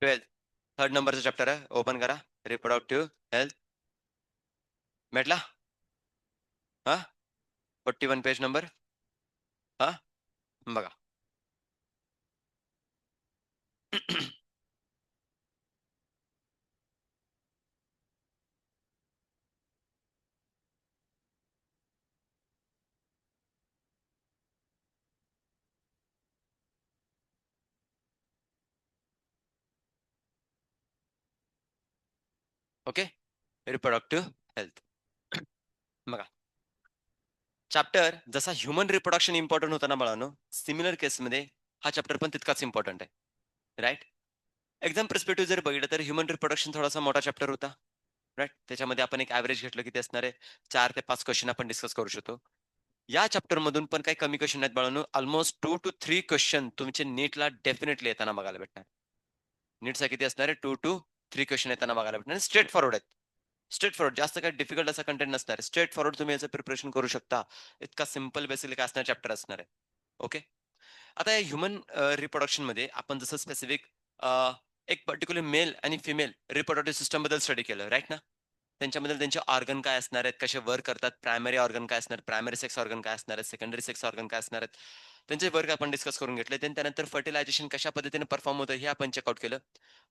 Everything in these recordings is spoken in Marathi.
12th थर्ड नंबरचा चॅप्टर आहे. ओपन करा. Reproductive health. भेटला? हां? 41 पेज नंबर. हां? बघा. ओके? Reproductive health. बघा. चॅप्टर जसा ह्युमन रिप्रोडक्शन इम्पोर्टंट होता ना बाळांनो, सिमिलर केसमध्ये हा चॅप्टर पण तितकाच इम्पोर्टंट आहे. राइट? एक्झाम पर्स्पेक्टिव्ह जर बघितलं तर ह्युमन रिप्रोडक्शन थोडासा मोठा चॅप्टर होता. राइट? त्याच्यामध्ये आपण एक एव्हरेज घेतलं किती असणार आहे? 4 ते 5 क्वेशन आपण डिस्कस करू शकतो. या चॅप्टरमधून पण काही कमी क्वेशन आहेत बाळांनो. अल्मोस्ट 2 टू 3 क्वेशन तुमचे नीटला डेफिनेटली येताना बघायला भेटणार. नीटचा किती असणार आहे? 2 टू 3 क्वेशन येताना बघायला भेटणार. स्ट्रेट फॉरवर्ड आहेत. स्ट्रेट फॉरवर्ड जास्त काही डिफिकल्ट असा कंटेंट नसणार आहे. स्ट्रेट फॉरवर्ड तुम्ही याचं प्रिपरेशन करू शकता. इतका सिंपल बेसिकली काय असणार चॅप्टर असणार आहे. ओके. आता या ह्युमन रिप्रोडक्शनमध्ये आपण जसं स्पेसिफिक एक पर्टिक्युलर मेल आणि फिमेल रिप्रोडक्टिव्ह सिस्टमबद्दल स्टडी केलं, राइट ना? त्यांच्याबद्दल त्यांचे ऑर्गन काय असणार आहेत, कसे वर्क करतात, प्रायमरी ऑर्गन काय असणार, प्रायमरी सेक्स ऑर्गन काय असणार आहेत, सेकंडरी सेक्स ऑर्गन काय असणार आहेत, त्यांचे वर्क आपण डिस्कस करून घेतले. त्यानंतर फर्टिलायझेशन कशा पद्धतीने परफॉर्म होतं हे आपण चेकआउट केलं.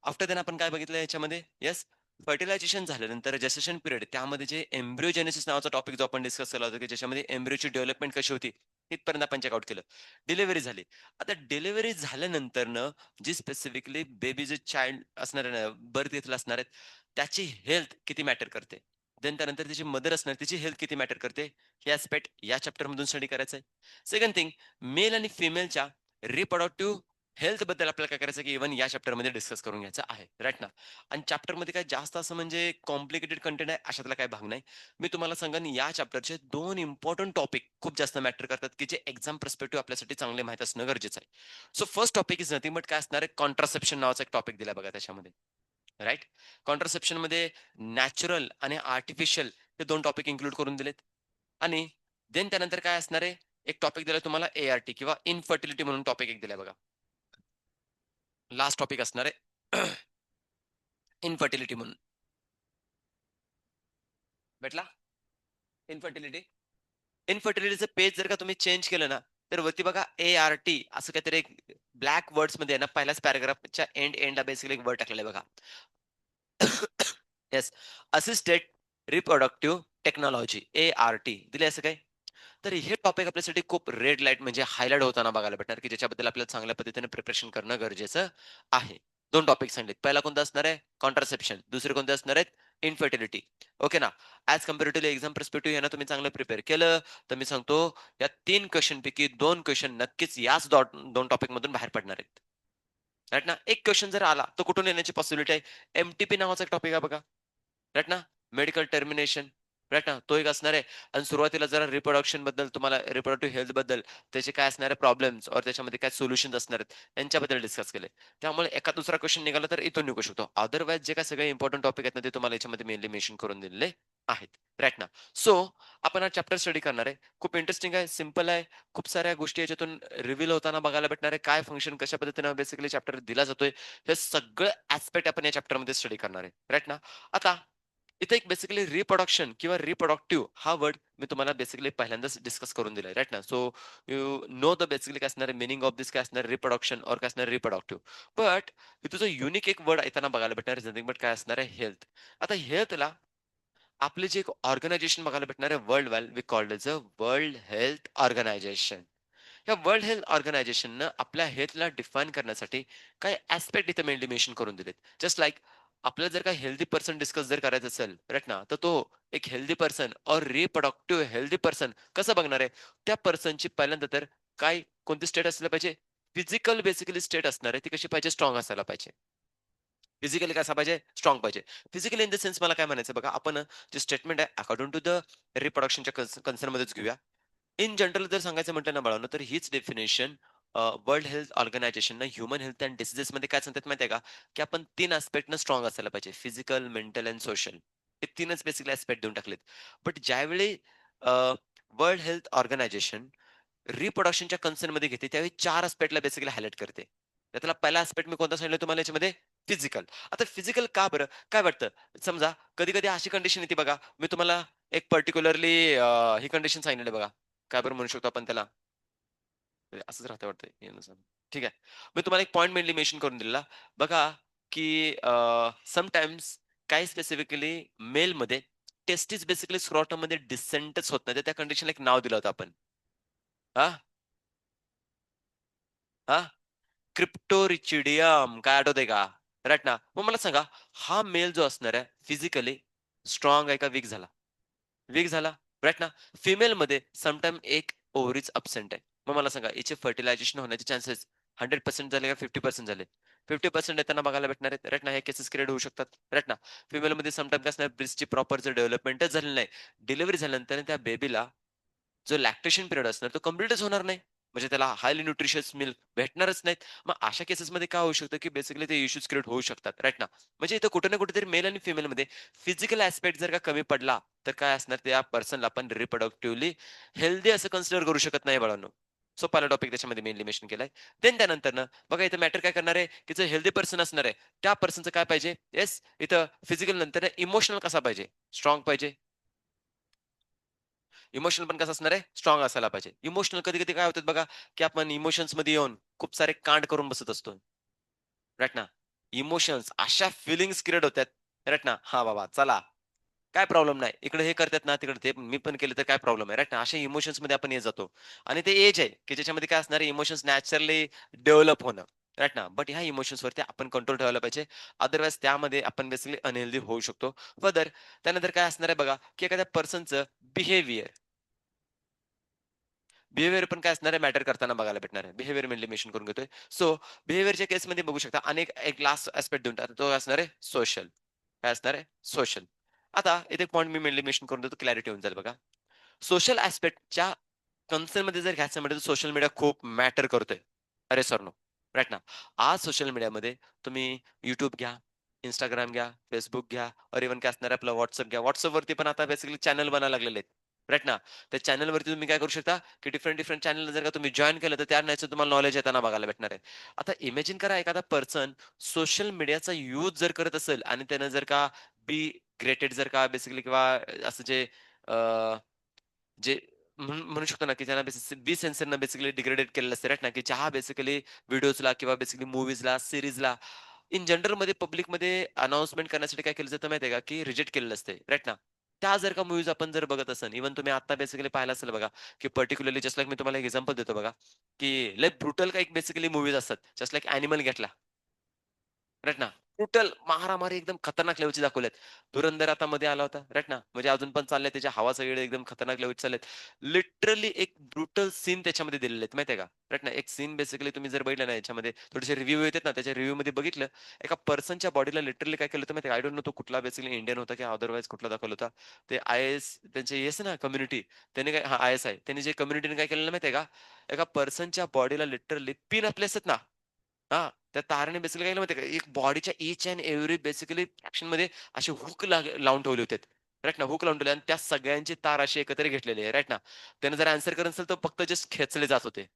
आफ्टर देन आपण काय बघितलं याच्यामध्ये? येस, फर्टिलायझेशन झाल्यानंतर जेस्टेशन पिरियड त्यामध्ये जे एम्ब्रिओजेनेसिस नावाचा टॉपिक जो आपण डिस्कस केला होता, की ज्याच्यामध्ये एम्ब्रिओची डेव्हलपमेंट कशी होती, इथपर्यंत आपण चेकआउट केलं. डिलिव्हरी झाली. आता डिलिव्हरी झाल्यानंतरनं जी स्पेसिफिकली बेबी जे चाइल्ड असणार आहे ना, बर्थ घेतलं असणार आहेत, त्याची हेल्थ किती मॅटर करते. देन त्यानंतर त्याची मदर असणार, तिची हेल्थ किती मॅटर करते, हे ॲस्पेक्ट या चॅप्टरमधून स्टडी करायचं आहे. सेकंड थिंग, मेल आणि फिमेलच्या रिप्रोडक्टिव्ह हेल्थबद्दल आपल्याला काय करायचं, की इव्हन या चॅप्टरमध्ये डिस्कस करून घ्यायचं आहे. राइट ना? आणि चॅप्टरमध्ये काय जास्त असं म्हणजे कॉम्प्लिकेटेड कंटेंट आहे अशातला काही भाग नाही. मी तुम्हाला सांगेन या चॅप्टरचे 2 इम्पोर्टंट टॉपिक खूप जास्त मॅटर करतात, की जे एक्झाम पर्स्पेक्टिव्ह आपल्यासाठी चांगले माहीत असणं गरजेचं आहे. So first topic is nothing but काय असणार आहे, कॉन्ट्रासेप्शन नावाचा एक टॉपिक दिला बघा त्याच्यामध्ये. राइट? कॉन्ट्रासेप्शनमध्ये नॅचरल आणि आर्टिफिशियल हे 2 टॉपिक इन्क्लूड करून दिलेत. आणि देन त्यानंतर काय असणार आहे, एक टॉपिक दिलाय तुम्हाला ART किंवा इन्फर्टिलिटी म्हणून टॉपिक एक दिलाय बघा. लास्ट टॉपिक असणार आहे इन्फर्टिलिटी म्हणून. भेटला? इन्फर्टिलिटी. इन्फर्टिलिटीचं पेज जर का तुम्ही चेंज केलं ना, तर वरती बघा ART असं काहीतरी एक ब्लॅक वर्ड्समध्ये आहे ना, पहिल्याच पॅराग्राफच्या एंडला बेसिकली एक वर्ड टाकलेलं आहे बघा. Yes. Assisted reproductive technology ART दिले असं काय? तर हे टॉपिक आपल्यासाठी खूप रेड लाईट म्हणजे हायलाइट होताना बघायला भेटणार, की ज्याच्याबद्दल आपल्याला चांगल्या पद्धतीने प्रिपरेशन करणं गरजेचं आहे. 2 टॉपिक सांगितलेत. पहिला कोणता असणार आहे? कॉन्ट्रासेप्शन. दुसरे कोणते असणार आहेत? इन्फर्टिलिटी. ओके ना? ॲज कंपॅरेटिव्हली एक्झाम पर्स्पेक्टिव्ह यांना तुम्ही चांगलं प्रिपेअर केलं, तर मी सांगतो या 3 क्वेशनपैकी 2 क्वेशन नक्कीच याच 2 टॉपिकमधून बाहेर पडणार आहेत. राइट ना? एक क्वेशन जर आला, तर कुठून येण्याची पॉसिबिलिटी आहे? MTP नावाचा एक टॉपिक आहे बघा. राइट ना? Medical termination. राइट ना? तो एक असणार आहे आणि सुरुवातीला जरा रिप्रोडक्शन बद्दल तुम्हाला रिप्रोडक्टिव्ह हेल्थ बद्दल त्याचे काय असणारे प्रॉब्लेम्स और त्याच्यामध्ये काय सोल्युशन्स असणार आहेत, यांच्याबद्दल डिस्कस केले. त्यामुळे एका दुसरा क्वेशन निघाला तर इथून निघू शकतो. अदरवाईज जे काही सगळे इम्पोर्टंट टॉपिक आहेत ना, ते तुम्हाला याच्यामध्ये मेनली मेन्शन करून दिलेले आहेत. राइट ना? सो आपण हा चॅप्टर स्टडी करणार आहे. खूप इंटरेस्टिंग आहे, सिंपल आहे. खूप साऱ्या गोष्टी याच्यातून रिव्हील होताना बघायला भेटणार आहे. काय फंक्शन कशा पद्धतीने बेसिकली चॅप्टर दिला जातोय, हे सगळं ॲस्पेक्ट आपण या चॅप्टरमध्ये स्टडी करणार आहे. राइट ना? आता इथे एक बेसिकली रिप्रोडक्शन किंवा रिप्रोडक्टिव्ह हा वर्ड मी तुम्हाला बेसिकली पहिल्यांदाच डिस्कस करून दिलाय. राइट ना? So you know the basically काय असणार मीनिंग ऑफ दिस काय असणार रिप्रोडक्शन और काय असणार रिप्रोडक्टिव्ह. बट इथे जो युनिक एक वर्ड येताना बघायला भेटणार आहे नथिंग बट काय असणार आहे हेल्थ. आता हेल्थला आपले जे एक ऑर्गनायझेशन बघायला भेटणार आहे world wide we called as a world health organisation. या वर्ल्ड हेल्थ ऑर्गनायझेशननं आपल्या हेल्थला डिफाईन करण्यासाठी काही ऍस्पेक्ट इथे मेनली मेन्शन करून दिलेत. जस्ट लाईक आपल्याला जर का हेल्दी पर्सन डिस्कस जर करायचं असेल राईट ना, तर तो एक हेल्दी पर्सन और रिप्रोडक्टिव्ह हेल्दी पर्सन कसं बघणार आहे? त्या पर्सनची पहिल्यांदा तर काय कोणती स्टेट असलं पाहिजे? फिजिकल बेसिकली स्टेट असणार आहे ती कशी पाहिजे? स्ट्रॉंग असायला पाहिजे. फिजिकली कसा पाहिजे? स्ट्रॉंग पाहिजे. फिजिकली इन द सेन्स मला काय म्हणायचं बघा, आपण जे स्टेटमेंट आहे अकॉर्डिंग टू द रिप्रोडक्शनच्या कन्सर्नमध्येच घेऊया. इन जनरल जर सांगायचं म्हटलं ना बाळांनो, तर हीच डेफिनेशन वर्ल्ड हेल्थ ऑर्गनायझेशननं ह्युमन हेल्थ अँड डिसीजेसमध्ये काय सांगतात माहिती आहे का? की आपण 3 ॲस्पेक्टनं स्ट्रॉंग असायला पाहिजे. Physical, mental and social. हे 3च बेसिकली ॲस्पेक्ट देऊन टाकलेत. बट ज्यावेळी वर्ल्ड हेल्थ ऑर्गनायझेशन रिप्रोडक्शनच्या कन्सर्नमध्ये घेते, त्यावेळी 4 ॲस्पेक्टला बेसिकली हायलाइट करते. त्यातला पहिला ॲस्पेक्ट मी कोणता सांगितला तुम्हाला याच्यामध्ये? फिजिकल. आता फिजिकल का बरं? काय वाटतं? समजा कधी-कधी अशी कंडिशन येते बघा, मी तुम्हाला एक पर्टिक्युलरली ही कंडिशन सांगितली बघा. काय बरं म्हणू शकतो आपण त्याला? असंच राहतं वाटतं येणं-जाणं. ठीक आहे. मी तुम्हाला एक पॉइंट मेनली मेन्शन करून दिलेला. बघा, की समटाईम्स काही स्पेसिफिकली मेलमध्ये टेस्टिस बेसिकली स्क्रॉटममध्ये डिसेंटच होत नाही. तर त्या कंडिशनला एक नाव दिलं होतं आपण. हां, हां. क्रिप्टोरिचिडियम काय आठवतंय का? राइट ना. मग मला सांगा, हा मेल जो असणार आहे फिजिकली स्ट्रॉंग आहे का वीक झाला? वीक झाला, राइट ना. फिमेलमध्ये समटाईम एक ओव्हरीज अब्सेंट आहे. मग मला सांगा याचे फर्टिलायझेशन होण्याचे चान्सेस 100% झाले का 50% झाले? 50% येताना बघायला भेटणार आहेत, राइट ना. हे केसेस क्रिएट होऊ शकतात, राइट ना. फिमेलमध्ये समटाईम काय असणार ब्रेस्टची प्रॉपर जर डेव्हलपमेंटच झालेली नाही, डिलिव्हरी झाल्यानंतर त्या बेबीला जो लॅक्टेशन पिरियड असणार तो कंप्लीटच होणार नाही. म्हणजे त्याला हायली न्यूट्रिशियस मिल्क भेटणारच नाहीत. मग अशा केसेसमध्ये काय होऊ शकतं, की बेसिकली ते इश्यूज क्रिएट होऊ शकतात, राइट ना. म्हणजे इथं कुठे ना कुठेतरी मेल आणि फिमेलमध्ये फिजिकल ॲस्पेक्ट जर का कमी पडला, तर काय असणार त्या पर्सनला आपण रिप्रोडक्टिव्हली हेल्दी असं कन्सिडर करू शकत नाही बाळांनो. सो पहिला टॉपिक त्याच्यामध्ये मेनली मेन्शन केलाय. देन त्यानंतरनं बघा इथं मॅटर काय करणार आहे, की जो हेल्दी पर्सन असणार आहे, त्या पर्सनचं काय पाहिजे? येस, इथं फिजिकल नंतर इमोशनल कसा पाहिजे? स्ट्राँग पाहिजे. इमोशनल पण कसं असणार आहे? स्ट्राँग असायला पाहिजे. इमोशनल कधी-कधी काय होतात बघा, की आपण इमोशन्समध्ये येऊन खूप सारे कांड करून बसत असतो. राइट ना. इमोशन्स अशा फीलिंग्स क्रिएट होतात. राइट ना. हां, बाबा चला काय प्रॉब्लेम नाही. इकडे हे करतात ना, तिकडे ते मी पण केलं तर काय प्रॉब्लेम आहे, राइट ना. अशा इमोशन्समध्ये आपण येत जातो. आणि ते एज आहे, की ज्याच्यामध्ये काय असणार आहे इमोशन्स नॅचरली डेव्हलप होणं, राइट ना. बट ह्या इमोशन्सवरती आपण कंट्रोल ठेवायला पाहिजे. अदरवाईज त्यामध्ये आपण बेसिकली अनहेल्दी होऊ शकतो. फर्दर त्यानंतर काय असणार आहे बघा, की एखाद्या पर्सनचं बिहेवियर बिहेवियर पण काय असणार आहे मॅटर करताना बघायला भेटणार आहे. बिहेवियर मेनली मेन्शन करून घेतोय. सो बिहेवियरच्या केसमध्ये बघू शकता अनेक एक लास्ट ॲस्पेक्ट देऊन टाकतो. तो असणार आहे सोशल. काय असणार आहे? सोशल. आता इथे पॉइंट मी मेनली मेन्शन करून देतो क्लॅरिटी होऊन जाईल बघा. सोशल ॲस्पेक्टच्या कन्सर्नमध्ये जर घ्यायचं म्हटलं तर सोशल मीडिया खूप मॅटर करतोय. अरे सर नो. राइट ना. आज सोशल मीडियामध्ये तुम्ही YouTube घ्या, Instagram घ्या, Facebook घ्या और इव्हन काय असणार आहे आपलं WhatsApp घ्या. WhatsAppवरती पण आता बेसिकली चॅनल बनायला लागलेले आहेत. राइट ना. त्या चॅनलवरती तुम्ही काय करू शकता, की डिफरंट डिफरंट चॅनल जर का तुम्ही जॉइन केलं तर त्या नाही तुम्हाला नॉलेज येताना बघायला भेटणार आहे. आता इमॅजिन करा एखादा पर्सन सोशल मीडियाचा यूज जर करत असेल आणि त्यानं जर का बी ग्रेटेड जर का बेसिकली किंवा असं जे जे म्हणू शकतो ना, की त्यांना बी सेन्सरनं बेसिकली डिग्रेडेड केलेलं असतं राइट ना, की ज्या बेसिकली व्हिडिओजला किंवा बेसिकली मूव्हीजला, सीरीजला इन जनरलमध्ये पब्लिकमध्ये अनाउन्समेंट करण्यासाठी काय केलं जातं माहिती आहे का, की रिजेक्ट केलेलं असते राइट ना. त्या जर का मूव्हीज आपण जर बघत असेल, इव्हन तुम्ही आता बेसिकली पाहिलं असेल बघा, की पर्टिक्युलरली जस्ट लाइक मी तुम्हाला एक एक्झाम्पल देतो बघा, की लय ब्रुटल काही बेसिकली मूव्हीज असतात. जस्ट लाइक ॲनिमल घेतला. राइट ना. टोटल मारामारी एकदम खतरनाक लेव्हलची दाखवल्यात. धुरंधर आता मध्ये आला होता, राइट ना. म्हणजे अजून पण चाललंय त्याच्या हवा सगळे एकदम खतरनाक लेव्हलचे चाललेत. लिटरली एक ब्रुटल सीन त्याच्यामध्ये दिलेले आहेत माहिती आहे का? राइट ना. एक सीन बेसिकली तुम्ही जर बघितलं ना याच्यामध्ये थोडेसे रिव्ह्यू येतात ना, त्याच्या रिव्ह्यूमध्ये बघितलं, एका पर्सनच्या बॉडीला लिटरली काय केलं होतं माहिती आहे का? आय डोंट नो तो कुठला बेसिकली इंडियन होता की अदरवाईज कुठला दाखवला होता. ते आय-एस त्यांचे हे असते ना कम्युनिटी त्याने काय हां, आय-एस-आय त्यांनी जे कम्युनिटीने काय केलेलं माहिती आहे का? एका पर्सनच्या बॉडीला लिटरली पिन आपले असतात ना हां, त्या तारेने बेसिकली काय केलं माहिती आहे का, एक बॉडीच्या ईच अँड एव्हरी बेसिकली ॲक्शनमध्ये असे हूक लावून ठेवले होते. राइट ना, हूक लावून ठेवले आणि त्या सगळ्यांची तार अशी एकत्र घेतलेली आहे. राइट ना. त्याने जर ॲन्सर करत असेल तर फक्त जस्ट खेचले जात होते.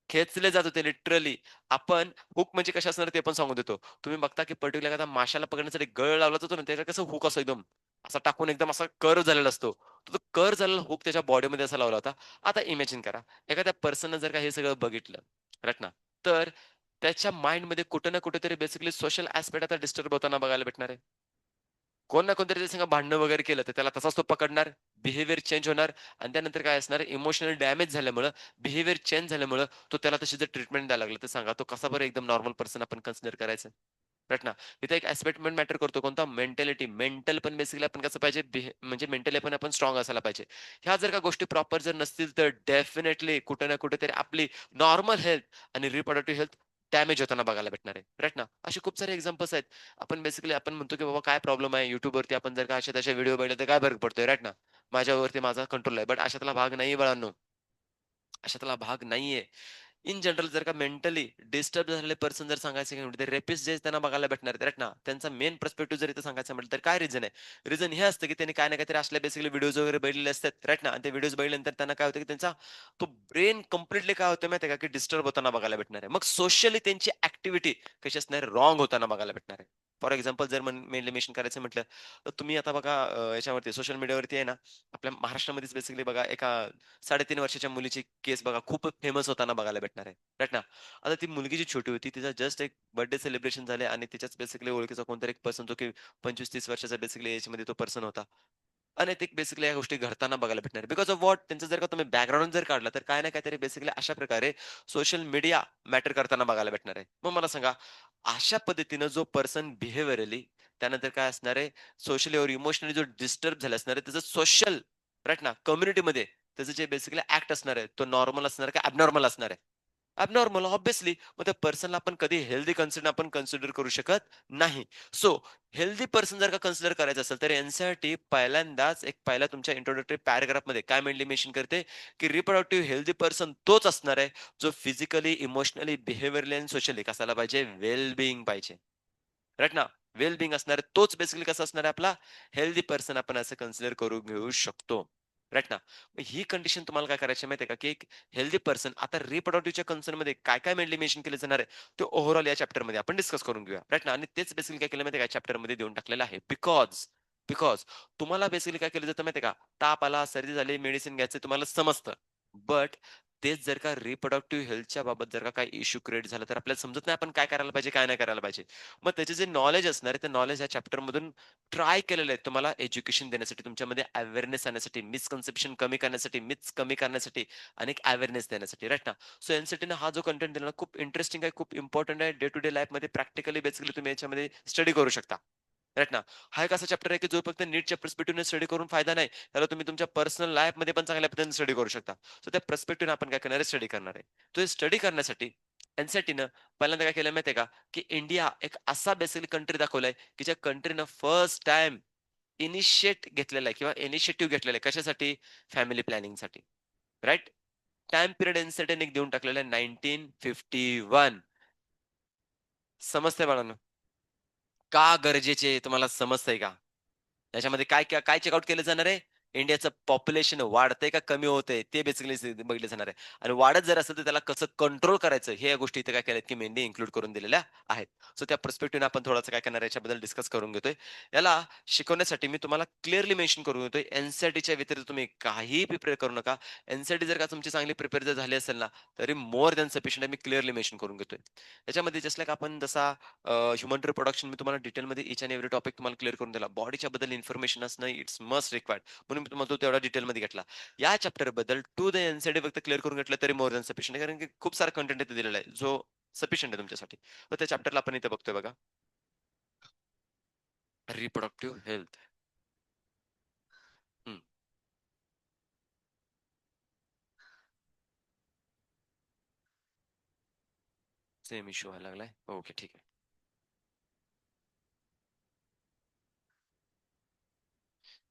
खेचले जात होते लिटरली. आपण हूक म्हणजे कशा असणार ते पण सांगून देतो. तुम्ही बघता की पर्टिक्युलर एखाद्या माशाला पकडण्यासाठी गळ लावला जातो ना, त्याच्यात कसं हूक असतो एकदम, असा टाकून एकदम असा कर्व्ह झालेला असतो. तर तो कर्व्ह झालेला हूक त्याच्या बॉडीमध्ये असा लावला होता. आता इमॅजिन करा, एखाद्या पर्सननं जर का हे सगळं बघितलं, राइट ना, तर त्याच्या माइंडमध्ये कुठे ना कुठेतरी बेसिकली सोशल ॲस्पेक्ट आता डिस्टर्ब होताना बघायला भेटणार आहे. कोण ना कोणतरी त्याच्या संग भांडणं वगैरे केलं, तर त्याला तसाच तो पकडणार, बिहेवियर चेंज होणार आणि त्यानंतर काय असणार इमोशनल डॅमेज झाल्यामुळं, बिहेवियर चेंज झाल्यामुळं तो त्याला तशी जर ट्रीटमेंट द्यायला लागला, तर सांगा तो कसा बरं एकदम नॉर्मल पर्सन आपण कन्सिडर करायचा? राइट ना. इथे एक ॲस्पेक्ट पण मॅटर करतो कोणता? मेंटॅलिटी. मेंटल पण बेसिकली आपण कसं पाहिजे म्हणजे मेंटली पण आपण स्ट्रॉंग असायला पाहिजे. ह्या जर का गोष्टी प्रॉपर जर नसतील, तर डेफिनिटली कुठे ना कुठेतरी आपली नॉर्मल हेल्थ आणि रिप्रोडक्टिव्ह हेल्थ डॅमेज होताना बघायला भेटणार आहे. राइट ना. असे खूप सारे एक्झाम्पल्स आहेत. आपण बेसिकली आपण म्हणतो, की बाबा काय प्रॉब्लेम आहे YouTubeवरती आपण जर का अशा-तशा व्हिडिओ बघितले तर काय फरक पडतोय, राइट ना. माझ्यावरती माझा कंट्रोल आहे. बट अशातला भाग नाहीये बाळांनो. अशातला भाग नाहीये. इन जनरल जर का मेंटली डिस्टर्ब झालेले पर्सन जर सांगायचे म्हटलं तर रेपिस्ट जे त्यांना बघायला भेटणार आहेत राईट ना, त्यांचा मेन पर्स्पेक्टिव्ह जर इथं सांगायचं म्हटलं तर काय रिझन आहे? रिझन हे असतं की त्यांनी काय ना काहीतरी असल्या बेसिकली व्हिडिओज वगैरे बघितलेले असतात राईट ना, आणि ते व्हिडिओज बघितल्यानंतर त्यांना काय होतं की त्यांचा तो ब्रेन कम्प्लिटली काय होतं माहिती आहे का, की डिस्टर्ब होताना बघायला भेटणार आहे. मग सोशली त्यांची ऍक्टिव्हिटी कशी असणार आहे? रॉंग होताना बघायला भेटणार आहे. फॉर एक्झाम्पल जर मेनली मेन्शन करायचं म्हटलं तर तुम्ही आता बघा याच्यावरती सोशल मीडियावरती आहे ना, आपल्या महाराष्ट्रामध्येच बेसिकली बघा एका 3.5 वर्षाच्या मुलीची केस बघा खूप फेमस होताना बघायला भेटणार आहे. राइट ना. आता ती मुलगी जी छोटी होती तिचा जस्ट एक बर्थडे सेलिब्रेशन झाले आणि तिच्याच बेसिकली ओळखीचा कोणतरी एक पर्सन जो की 25-30 वर्षाचा बेसिकली एजमध्ये तो पर्सन होता. अनैतिक बेसिकली या गोष्टी घडताना बघायला भेटणार आहे. बिकॉज ऑफ व्हॉट त्यांचं जर का तुम्ही बॅकग्राऊंड जर काढला तर काही ना काहीतरी बेसिकली अशा प्रकारे सोशल मीडिया मॅटर करताना बघायला भेटणार आहे. मग मला सांगा अशा पद्धतीनं जो पर्सन बिहेवियरली त्यानंतर काय असणार आहे सोशली और इमोशनली जो डिस्टर्ब झाला असणार आहे त्याचं सोशल राईट ना कम्युनिटीमध्ये त्याचं जे बेसिकली ऍक्ट असणार आहे तो नॉर्मल असणार आहे का ॲबनॉर्मल असणार आहे? Abnormal obviously. मग त्या पर्सनला आपण कधी हेल्दी कन्सिडर आपण कन्सिडर करू शकत नाही. सो हेल्दी पर्सन जर का कन्सिडर करायचं असेल तर एन-सी-आर-टी पहिल्यांदाच एक पहिल्या तुमच्या इंट्रोडक्टरी पॅराग्राफमध्ये काय मेनली मेन्शन करते, की रिप्रोडक्टिव्ह हेल्दी पर्सन तोच असणार आहे, जो फिजिकली, इमोशनली, बिहेवियरली आणि सोशली कसा पाहिजे, वेल बीइंग पाहिजे. राइट ना? वेल बीइंग असणार आहे, तोच बेसिकली कसा असणार आहे आपला हेल्दी पर्सन आपण असं कन्सिडर करून घेऊ शकतो. राइट ना? मग ही कंडिशन तुम्हाला काय करायची माहिती आहे का, की एक हेल्दी पर्सन आता रिप्रोडक्टिव्हच्या कन्सर्नमध्ये काय-काय मेनली मेन्शन केले जाणार आहे, ते ओव्हरऑल या चॅप्टरमध्ये आपण डिस्कस करून घेऊया. राइट ना? आणि तेच बेसिकली काय केलं माहिती आहे का, चॅप्टरमध्ये देऊन टाकलेलं आहे. बिकॉज बिकॉज तुम्हाला बेसिकली काय केलं जातं माहिती आहे का, ताप आला, सर्दी झाली, मेडिसिन घ्यायचं तुम्हाला समजतं. बट तेच जर का रिप्रोडक्टिव्ह हेल्थच्या बाबत जर का काही इश्यू क्रिएट झाला, तर आपल्याला समजत नाही आपण काय करायला पाहिजे, काय नाही करायला पाहिजे. मग त्याचे जे नॉलेज असणार आहे, ते नॉलेज या चॅप्टरमधून ट्राय केलेलं आहे तुम्हाला एज्युकेशन देण्यासाठी, तुमच्यामध्ये अवेअरनेस आणण्यासाठी, मिसकन्सेप्शन कमी करण्यासाठी, मिथ्स कमी करण्यासाठी आणि एक अवेअरनेस देण्यासाठी, राइट ना? सो यासाठी हा जो कंटेंट दिला ना, खूप इंटरेस्टिंग आहे, खूप इम्पोर्टंट आहे. डे टू डे लाईफमध्ये प्रॅक्टिकली बेसिकली तुम्ही याच्यामध्ये स्टडी करू शकता. राइट ना? हा एक असा चॅप्टर आहे, की जो फक्त नीटच्या पर्स्पेक्टिव्हने स्टडी करून फायदा नाही. त्याला तुम्ही तुमच्या पर्सनल लाईफमध्ये पण चांगल्या पद्धतीने स्टडी करू शकता. सो त्या पर्स्पेक्टिव्हने आपण काय करणार आहे, स्टडी करणार आहे. तो स्टडी करण्यासाठी एन-सी-टीनं पहिल्यांदा काय केलं माहिती आहे का, की इंडिया एक असा बेसिकली कंट्री दाखवलाय, की ज्या कंट्रीनं फर्स्ट टाईम घेतलेला आहे किंवा इनिशिएटिव्ह घेतलेला आहे. कशासाठी? फॅमिली प्लॅनिंगसाठी. राइट? टाईम पिरियड एन-सी-टीने एक देऊन टाकलेला आहे 1951. समजतंय बाळांनो? का गरजेचे आहे तुम्हाला समजतंय का? त्याच्यामध्ये काय काय काय चेकआउट केलं जाणार आहे? इंडियाचं पॉप्युलेशन वाढतंय का कमी होतंय? ते बेसिकली बघितलं जाणार आहे. आणि वाढत जर असेल तर त्याला कसं कंट्रोल करायचं हे या गोष्टी इथे काय केल्यात, की मेनली इन्क्लूड करून दिलेल्या आहेत. सो त्या पर्स्पेक्टिव्हने आपण थोडंसं काय करणार आहे याच्याबद्दल डिस्कस करून घेतोय. याला शिकवण्यासाठी मी तुम्हाला क्लिअरली मेन्शन करून घेतोय, एन-सी-आर-टीच्या व्यतिरिक्त तुम्ही काहीही प्रिपेअर करू नका. एन-सी-आर-टी जर का तुमची चांगली प्रिपेअर जर झाली असेल ना, तरी मोर दॅन सफिशियंट आहे. मी क्लिअरली मेन्शन करून घेतोय. याच्यामध्ये जस्ट लाइक आपण जसा ह्युमन रिप्रोडक्शन मी तुम्हाला डिटेलमध्ये ईच अँड एव्हरी टॉपिक तुम्हाला क्लिअर करून दिला. बॉडीच्या बद्दल इन्फॉर्मेशन असणं इट्स मस्ट रिक्वायर्ड. म्हणून मी तुम्हाला तो तेवढा डिटेलमध्ये घेतला. या चॅप्टर बद्दल टू द एन फक्त क्लिअर करून घेतलं तरी मोर दॅन सफिशियंट आहे. कारण की खूप सारा कंटेंट इथे दिलेला आहे, जो सफिशियंट आहे तुमच्यासाठी. तर त्या चॅप्टरला आपण इथे बघतोय बघा. Reproductive health. हं. सेम इश्यू व्हायला लागलाय. ओके, ठीक आहे.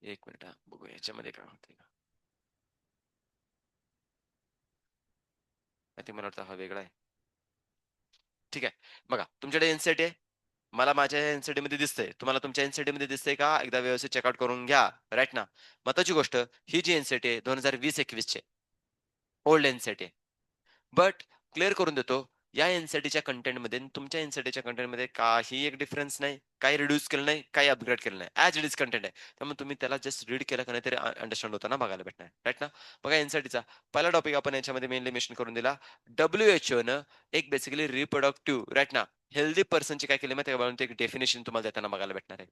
1 मिनिट हां, बघूया याच्यामध्ये काय होतंय का. आय थिंक मला वाटतं हा वेगळा आहे. ठीक आहे. बघा तुमच्याकडे एन आहे. मला माझ्या एन-सी-टीमध्ये दिसतंय. तुम्हाला तुमच्या एन-सी-टीमध्ये दिसतंय का? एकदा व्यवस्थित चेकआउट करून घ्या. राइट ना? महत्त्वाची गोष्ट ही जी एन-सी-टी आहे 2020-21 ची ओल्ड एन-सी-टी आहे. बट क्लिअर करून देतो, या एन-सी-टीच्या कंटेंटमध्ये आणि तुमच्या एन-सी-टीच्या कंटेंटमध्ये काही एक डिफरन्स नाही. काही रिड्यूस केलं नाही, काही अपग्रेड केलं नाही. ॲज इट इज कंटेंट आहे. त्यामुळे तुम्ही त्याला जस्ट रीड केलं का नाही तरी अंडरस्टँड होताना बघायला भेटणार. राइट ना? बघा एन-सी-टीचा पहिला टॉपिक आपण याच्यामध्ये मेनली मेन्शन करून दिला. WHO एक बेसिकली रिप्रोडक्टिव्ह राइट ना, हेल्दी पर्सनची काय केली माहिती आहे का? एक डेफिनिशन तुम्हाला देताना बघायला भेटणार आहे.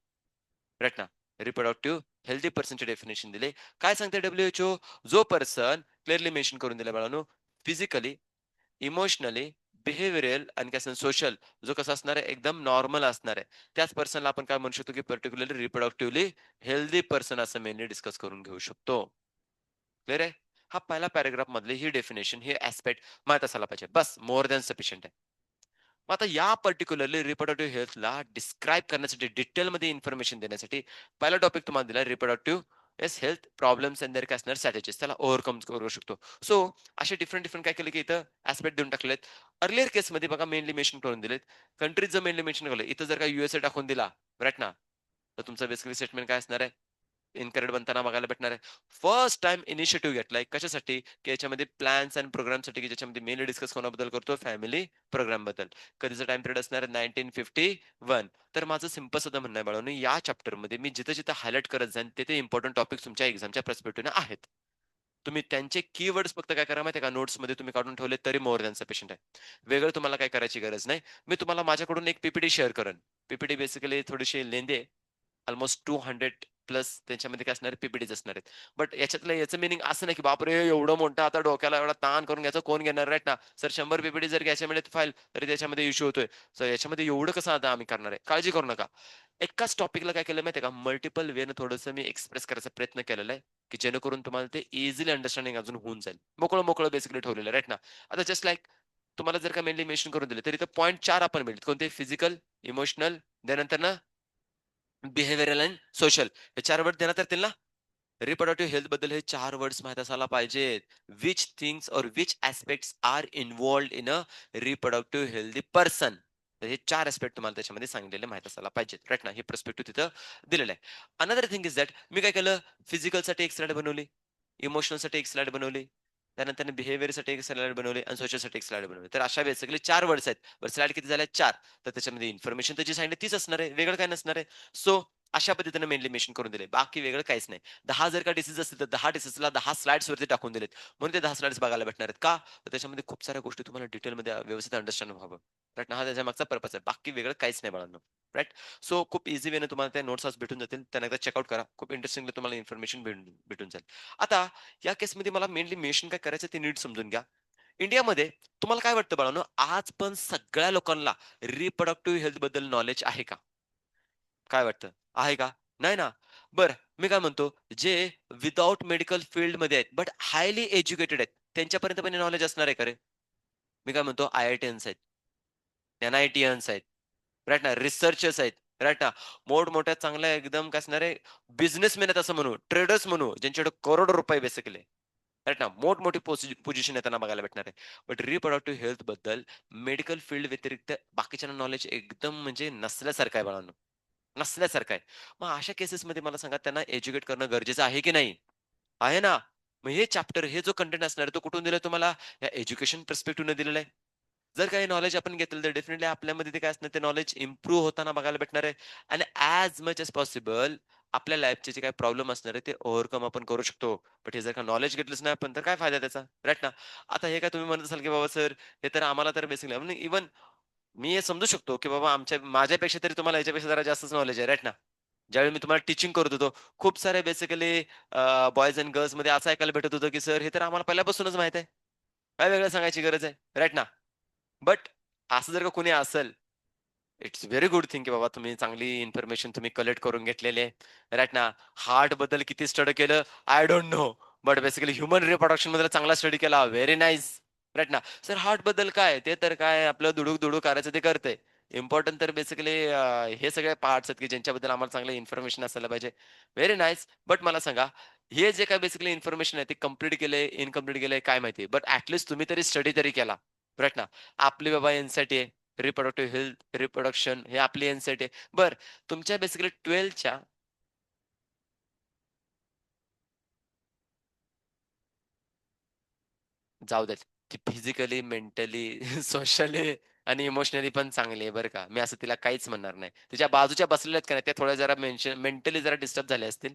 राइट ना? रिप्रोडक्टिव्ह हेल्दी पर्सनची डेफिनिशन दिली. काय सांगते WHO? जो पर्सन क्लिअरली मेन्शन करून दिलं बाळांनो, फिजिकली, इमोशनली, बिहेवियरल आणि काय सोशल जो कसा असणार आहे एकदम नॉर्मल असणार आहे. त्याच पर्सनला आपण काय म्हणू शकतो, की पर्टिक्युलरली रिप्रोडक्टिव्हली हेल्दी पर्सन असं मेनली डिस्कस करून घेऊ शकतो. क्लिअर आहे? हा पहिला पॅराग्राफ मधली ही डेफिनेशन, ही ॲस्पेक्ट माहीत असायला पाहिजे. बस मोर दॅन सफिशियंट आहे. मग आता या पर्टिक्युलरली रिप्रोडक्टिव्ह हेल्थला डिस्क्राईब करण्यासाठी, डिटेलमध्ये इन्फॉर्मेशन देण्यासाठी पहिला टॉपिक तुम्हाला दिला reproductive. Yes, health problems and there काय असणार स्ट्रॅटेजीज त्याला ओव्हरकम करू शकतो. सो असे डिफरंट डिफरंट काय केलं की इथं ॲस्पेक्ट देऊन टाकलेत. अर्लियर केसमध्ये बघा मेनली मेन्शन करून दिलेत. कंट्रीज जर मेनली मेन्शन केलं, इथं जर का यूएसए टाकून दिला, राइट ना, तर तुमचं बेसिकली स्टेटमेंट काय असणार आहे? इनकरेक्ट बनताना बघायला भेटणार आहे. फर्स्ट टाईम इनिशिएटिव्ह घेतलाय कशासाठी? की याच्यामध्ये प्लॅन्स अँड प्रोग्रामसाठी की ज्याच्यामध्ये मेनली डिस्कस कोणाबद्दल करतो? फॅमिली प्रोग्रामबद्दल. कधीचा टाईम पिरियड असणार आहे? 1951. तर माझं सिंपल सुद्धा म्हणणं आहे बाळांनो, या चॅप्टरमध्ये मी जिथं-जिथं हायलाइट करत जाईन, ते इम्पोर्टंट टॉपिक्स तुमच्या एक्झामच्या पर्स्पेक्टिव्हने आहेत. तुम्ही त्यांचे कीवर्ड्स फक्त काय करा माहिती आहे का, नोट्समध्ये तुम्ही काढून ठेवले तरी मोर दॅन सफिशियंट आहे. वेगळं तुम्हाला काही करायची गरज नाही. मी तुम्हाला माझ्याकडून एक पी शेअर करेन. पी बेसिकली थोडीशी लेंदी आहे. अल्मोस्ट 200 प्लस त्याच्यामध्ये काय असणार आहे, असणार आहेत. बट याच्यातलं याचं मीनिंग असं नाही, की बापरे! एवढं मोठं आता डोक्याला एवढा ताण करून घ्यायचं कोण घेणार राइट ना. सर 100 जर घ्यायचे म्हणले फाईल तरी त्याच्यामध्ये इश्यू होतोय. सर याच्यामध्ये एवढं कसं आता आम्ही करणार आहे? काळजी करू नका. एकाच टॉपिकला काय केलं माहिती आहे का, मल्टिपल वेनं थोडंसं मी एक्सप्रेस करायचा प्रयत्न केलेला आहे, की जेणेकरून तुम्हाला ते इझिली अंडरस्टँडिंग अजून होऊन जाईल. मोकळं-मोकळं बेसिकली ठेवलेलं आहे राइट ना. आता जस्ट लाइक तुम्हाला जर का मेनली मेन्शन करून दिले, तर इथं पॉइंट 4 आपण मिळेल. कोणते? फिजिकल, इमोशनल त्यानंतर ना बिहेवियरल अँड सोशल हे 4 वर्ड देण्यात येतील ना? रिप्रोडक्टिव्ह हेल्थबद्दल हे 4 वर्ड्स माहीत असायला पाहिजेत. Which things or which aspects are involved in a reproductive healthy person. तर हे 4 ॲस्पेक्ट तुम्हाला त्याच्यामध्ये सांगितलेले माहीत असायला पाहिजेत. राइट ना? हे पर्स्पेक्टिव्ह तिथं दिलेलं आहे. अनदर थिंग इज दॅट मी काय केलं, फिजिकलसाठी एक स्लाईड बनवली, इमोशनलसाठी एक स्लाईड बनवली, त्यानंतर बिहेवियरसाठी एक स्लाईड बनवली आणि सोशलसाठी एक स्लाईड बनवली. तर अशा बेसिकली 4 वर्ड्स आहेत. बरं स्लाईड किती झाल्या? 4. तर त्याच्यामध्ये इन्फॉर्मेशन तर जी सांगितली तीच असणार आहे. वेगळं काय नसणार आहे. सो अशा पद्धतीने मेनली मेन्शन करून दिले. बाकी वेगळं काहीच नाही. 10 जर का डिसीज असतील, तर 10 डिसीजला 10 स्लाइड्स वरती टाकून दिलेत. म्हणून ते 10 स्लाइड्स बघायला भेटणार आहेत. का? तर त्याच्यामध्ये खूप साऱ्या गोष्टी तुम्हाला डिटेलमध्ये व्यवस्थित अंडरस्टँड व्हावं. राइट हा त्याच्यामागचा पर्पज आहे. बाकी वेगळं काहीच नाही बाळांनो. राइट. सो खूप इझी वेने तुम्हाला त्या नोट्स आज भेटून जातील. त्यांना एकदा चेकआउट करा. खूप इंटरेस्टिंगली तुम्हाला इन्फॉर्मेशन भेटून जाईल. आता या केसमध्ये मला मेनली मेन्शन काय करायचं ते नीट समजून घ्या. इंडियामध्ये तुम्हाला काय वाटतं बाळांनो, आज पण सगळ्या लोकांना रिप्रोडक्टिव्ह हेल्थ बद्दल नॉलेज आहे का? काय वाटतं? आहे का? नाही ना. बरं मी काय म्हणतो, जे विथआऊट मेडिकल फील्डमध्ये आहेत, बट हायली एज्युकेटेड आहेत, त्यांच्यापर्यंत पण नॉलेज असणार आहे का रे? मी काय म्हणतो आय-आय-टियन्स आहेत, एन-आय-टियन्स आहेत, राइट ना, रिसर्चर्स आहेत, राइट ना. मोठमोठ्या चांगल्या एकदम काय असणारे बिझनेसमॅन आहेत असं म्हणू, ट्रेडर्स म्हणू, ज्यांच्याकडे करोडो रुपये बेसिकली राइट ना. मोठमोठी पोझिशन येताना बघायला भेटणार आहे. बट रिप्रोडक्टिव्ह हेल्थबद्दल मेडिकल फील्ड व्यतिरिक्त बाकीच्यांना नॉलेज एकदम म्हणजे नसल्यासारखं आहे बाळांनो. नसल्यासारखं आहे. मग अशा केसेसमध्ये मला सांगा त्यांना एज्युकेट करणं गरजेचं आहे की नाही? आहे ना. मग हे चॅप्टर हे जो कंटेंट असणार आहे तो कुठून दिलाय तुम्हाला? या एज्युकेशन पर्स्पेक्टिव्हने दिलेला आहे. जर काही नॉलेज आपण घेतलं तर डेफिनेटली आपल्यामध्ये ते काय असणार ते नॉलेज इम्प्रूव्ह होताना बघायला भेटणार आहे आणि ॲज मच एज पॉसिबल आपल्या लाईफचे जे काही प्रॉब्लेम असणार आहे ते ओव्हरकम आपण करू शकतो. बट हे जर का नॉलेज घेतलंच नाही आपण तर काय फायदा त्याचा? राइट ना. आता हे काय तुम्ही म्हणत असाल की बाबा सर हे तर आम्हाला तर बेसिकली इव्हन मी हे समजू शकतो की बाबा माझ्यापेक्षा तरी तुम्हाला याच्यापेक्षा जरा जास्तच नॉलेज आहे. राइट ना. ज्यावेळी मी तुम्हाला टीचिंग करत होतो, खूप सारे बेसिकली बॉयज एंड गर्ल्समध्ये असं ऐकायला भेटत होतं, की "सर हे तर आम्हाला पहिल्यापासूनच माहीत आहे. काय वेगळं सांगायची गरज आहे." राइट ना. बट असं जर का कोणी असेल, इट्स व्हेरी गुड थिंग की बाबा तुम्ही चांगली इन्फॉर्मेशन तुम्ही कलेक्ट करून घेतलेली आहे. राइट ना. हार्टबद्दल किती स्टडी केलं, I don't know. But basically human रिप्रोडक्शनबद्दल चांगला स्टडी केला. Very nice. राइट ना. सर हार्टबद्दल काय? ते तर काय आपलं धुडूक-धुडूक करायचं ते करतंय. इम्पोर्टंट तर बेसिकली हे सगळे पार्ट्स आहेत, की ज्यांच्याबद्दल आम्हाला चांगलं इन्फॉर्मेशन असायला पाहिजे. Very nice. बट मला सांगा, हे जे काही बेसिकली इन्फॉर्मेशन आहे, ते कंप्लीट केलंय, इनकम्प्लीट केलंय काय माहिती. बट तुम्ही तरी स्टडी तरी केला. राइट ना. आपली बाबा एन-सी-टी आहे. रिप्रोडक्टिव्ह हेल्थ, रिप्रोडक्शन हे आपली एन-सी-टी आहे. बरं तुमच्या बेसिकली 12च्या जाऊ द्यात. ती फिजिकली, मेंटली, सोशली आणि इमोशनली पण चांगली आहे बरं का. मी असं तिला काहीच म्हणणार नाही. तिच्या बाजूच्या बसलेल्या आहेत का नाही, त्या थोड्या जरा मेंटली जरा डिस्टर्ब झाल्या असतील.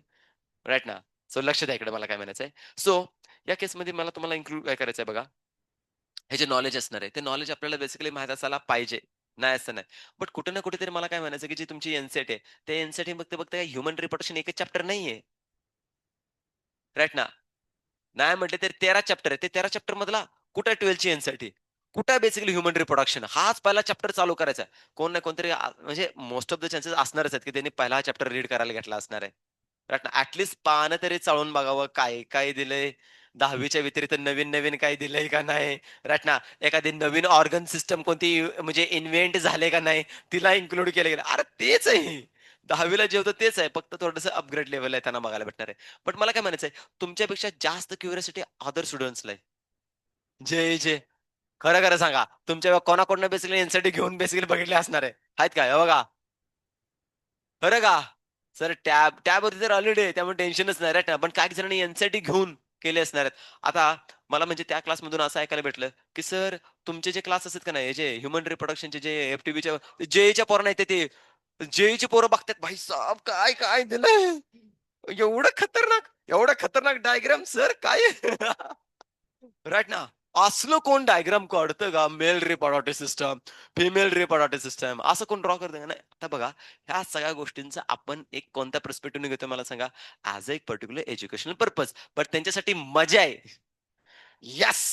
राइट ना. सो लक्ष द्या इकडे मला काय म्हणायचंय. सो या केसमध्ये मला तुम्हाला इन्क्लूड काय करायचंय बघा. हे जे नॉलेज असणार आहे, ते नॉलेज आपल्याला बेसिकली माहीत असायला पाहिजे. नाही असं नाही. बट कुठे ना कुठेतरी मला काय म्हणायचं, की जी तुमची एन-सी-टी आहे, त्या एन-सी-टी बघता-बघता ह्युमन रिप्रोडक्शन एकच चॅप्टर नाहीये. राइट ना. नाही म्हटले तरी 13 चॅप्टर आहे. ते 13 चॅप्टर मधला कुठे 12ची एन-सी-टी? कुठे बेसिकली ह्युमन रिप्रोडक्शन? हाच पहिला चॅप्टर चालू करायचा आहे. कोण ना कोणतरी म्हणजे मोस्ट ऑफ द चान्सेस असणारच आहेत, की त्यांनी पहिला चॅप्टर रीड करायला घेतला असणार आहे. राइट ना. पाहणं तरी चाळून बघावं काय, काय दिलंय? 10वीच्या व्यतिरिक्त नवीन-नवीन काही दिलंय का नाही? राइट ना. एखादी नवीन ऑर्गन सिस्टम कोणती म्हणजे इन्व्हेंट झाले का नाही? तिला इन्क्लूड केलं गेलं. अरे तेच आहे. 10वी जे होतं तेच आहे. फक्त थोडंसं अपग्रेड लेव्हल आहे त्यांना बघायला भेटणार आहे. बट मला काय म्हणायचं आहे, तुमच्यापेक्षा जास्त क्युरिओसिटी अदर स्टुडंट्सला आहे. जे खरं-खरं सांगा, तुमच्या कोणाकडून बेसिकली एन घेऊन बेसिकली बघितले असणार आहे. आहेत का? हे बघा. खरं का? सर टॅबवरती तर ऑलरेडी आहे त्यामुळे टेन्शनच नाही राईट ना. पण काही जणांनी एन घेऊन केले असणार आहेत. आता मला म्हणजे त्या क्लासमधून असं ऐकायला भेटलं, की "सर तुमचे जे क्लास असतात का नाही, हे जे ह्युमन रिप्रोडक्शनचे जे एफ-टी-बीच्या जे-ईच्या पोरांना येते ते, जे-ईची पोरं बघतात, भाई साहब काय काय दिलंय? एवढं खतरनाक डायग्राम सर काय राइट ना. असलं कोण डायग्राम काढतं का? Male reproductive system, female reproductive system असं कोण ड्रॉ करतं का? नाही. आता बघा ह्या सगळ्या गोष्टींचा आपण एक कोणत्या पर्स्पेक्टिव्हने घेतो मला सांगा? ॲज अ एक पर्टिक्युलर एज्युकेशनल पर्पज. बट त्यांच्यासाठी मजा आहे. येस!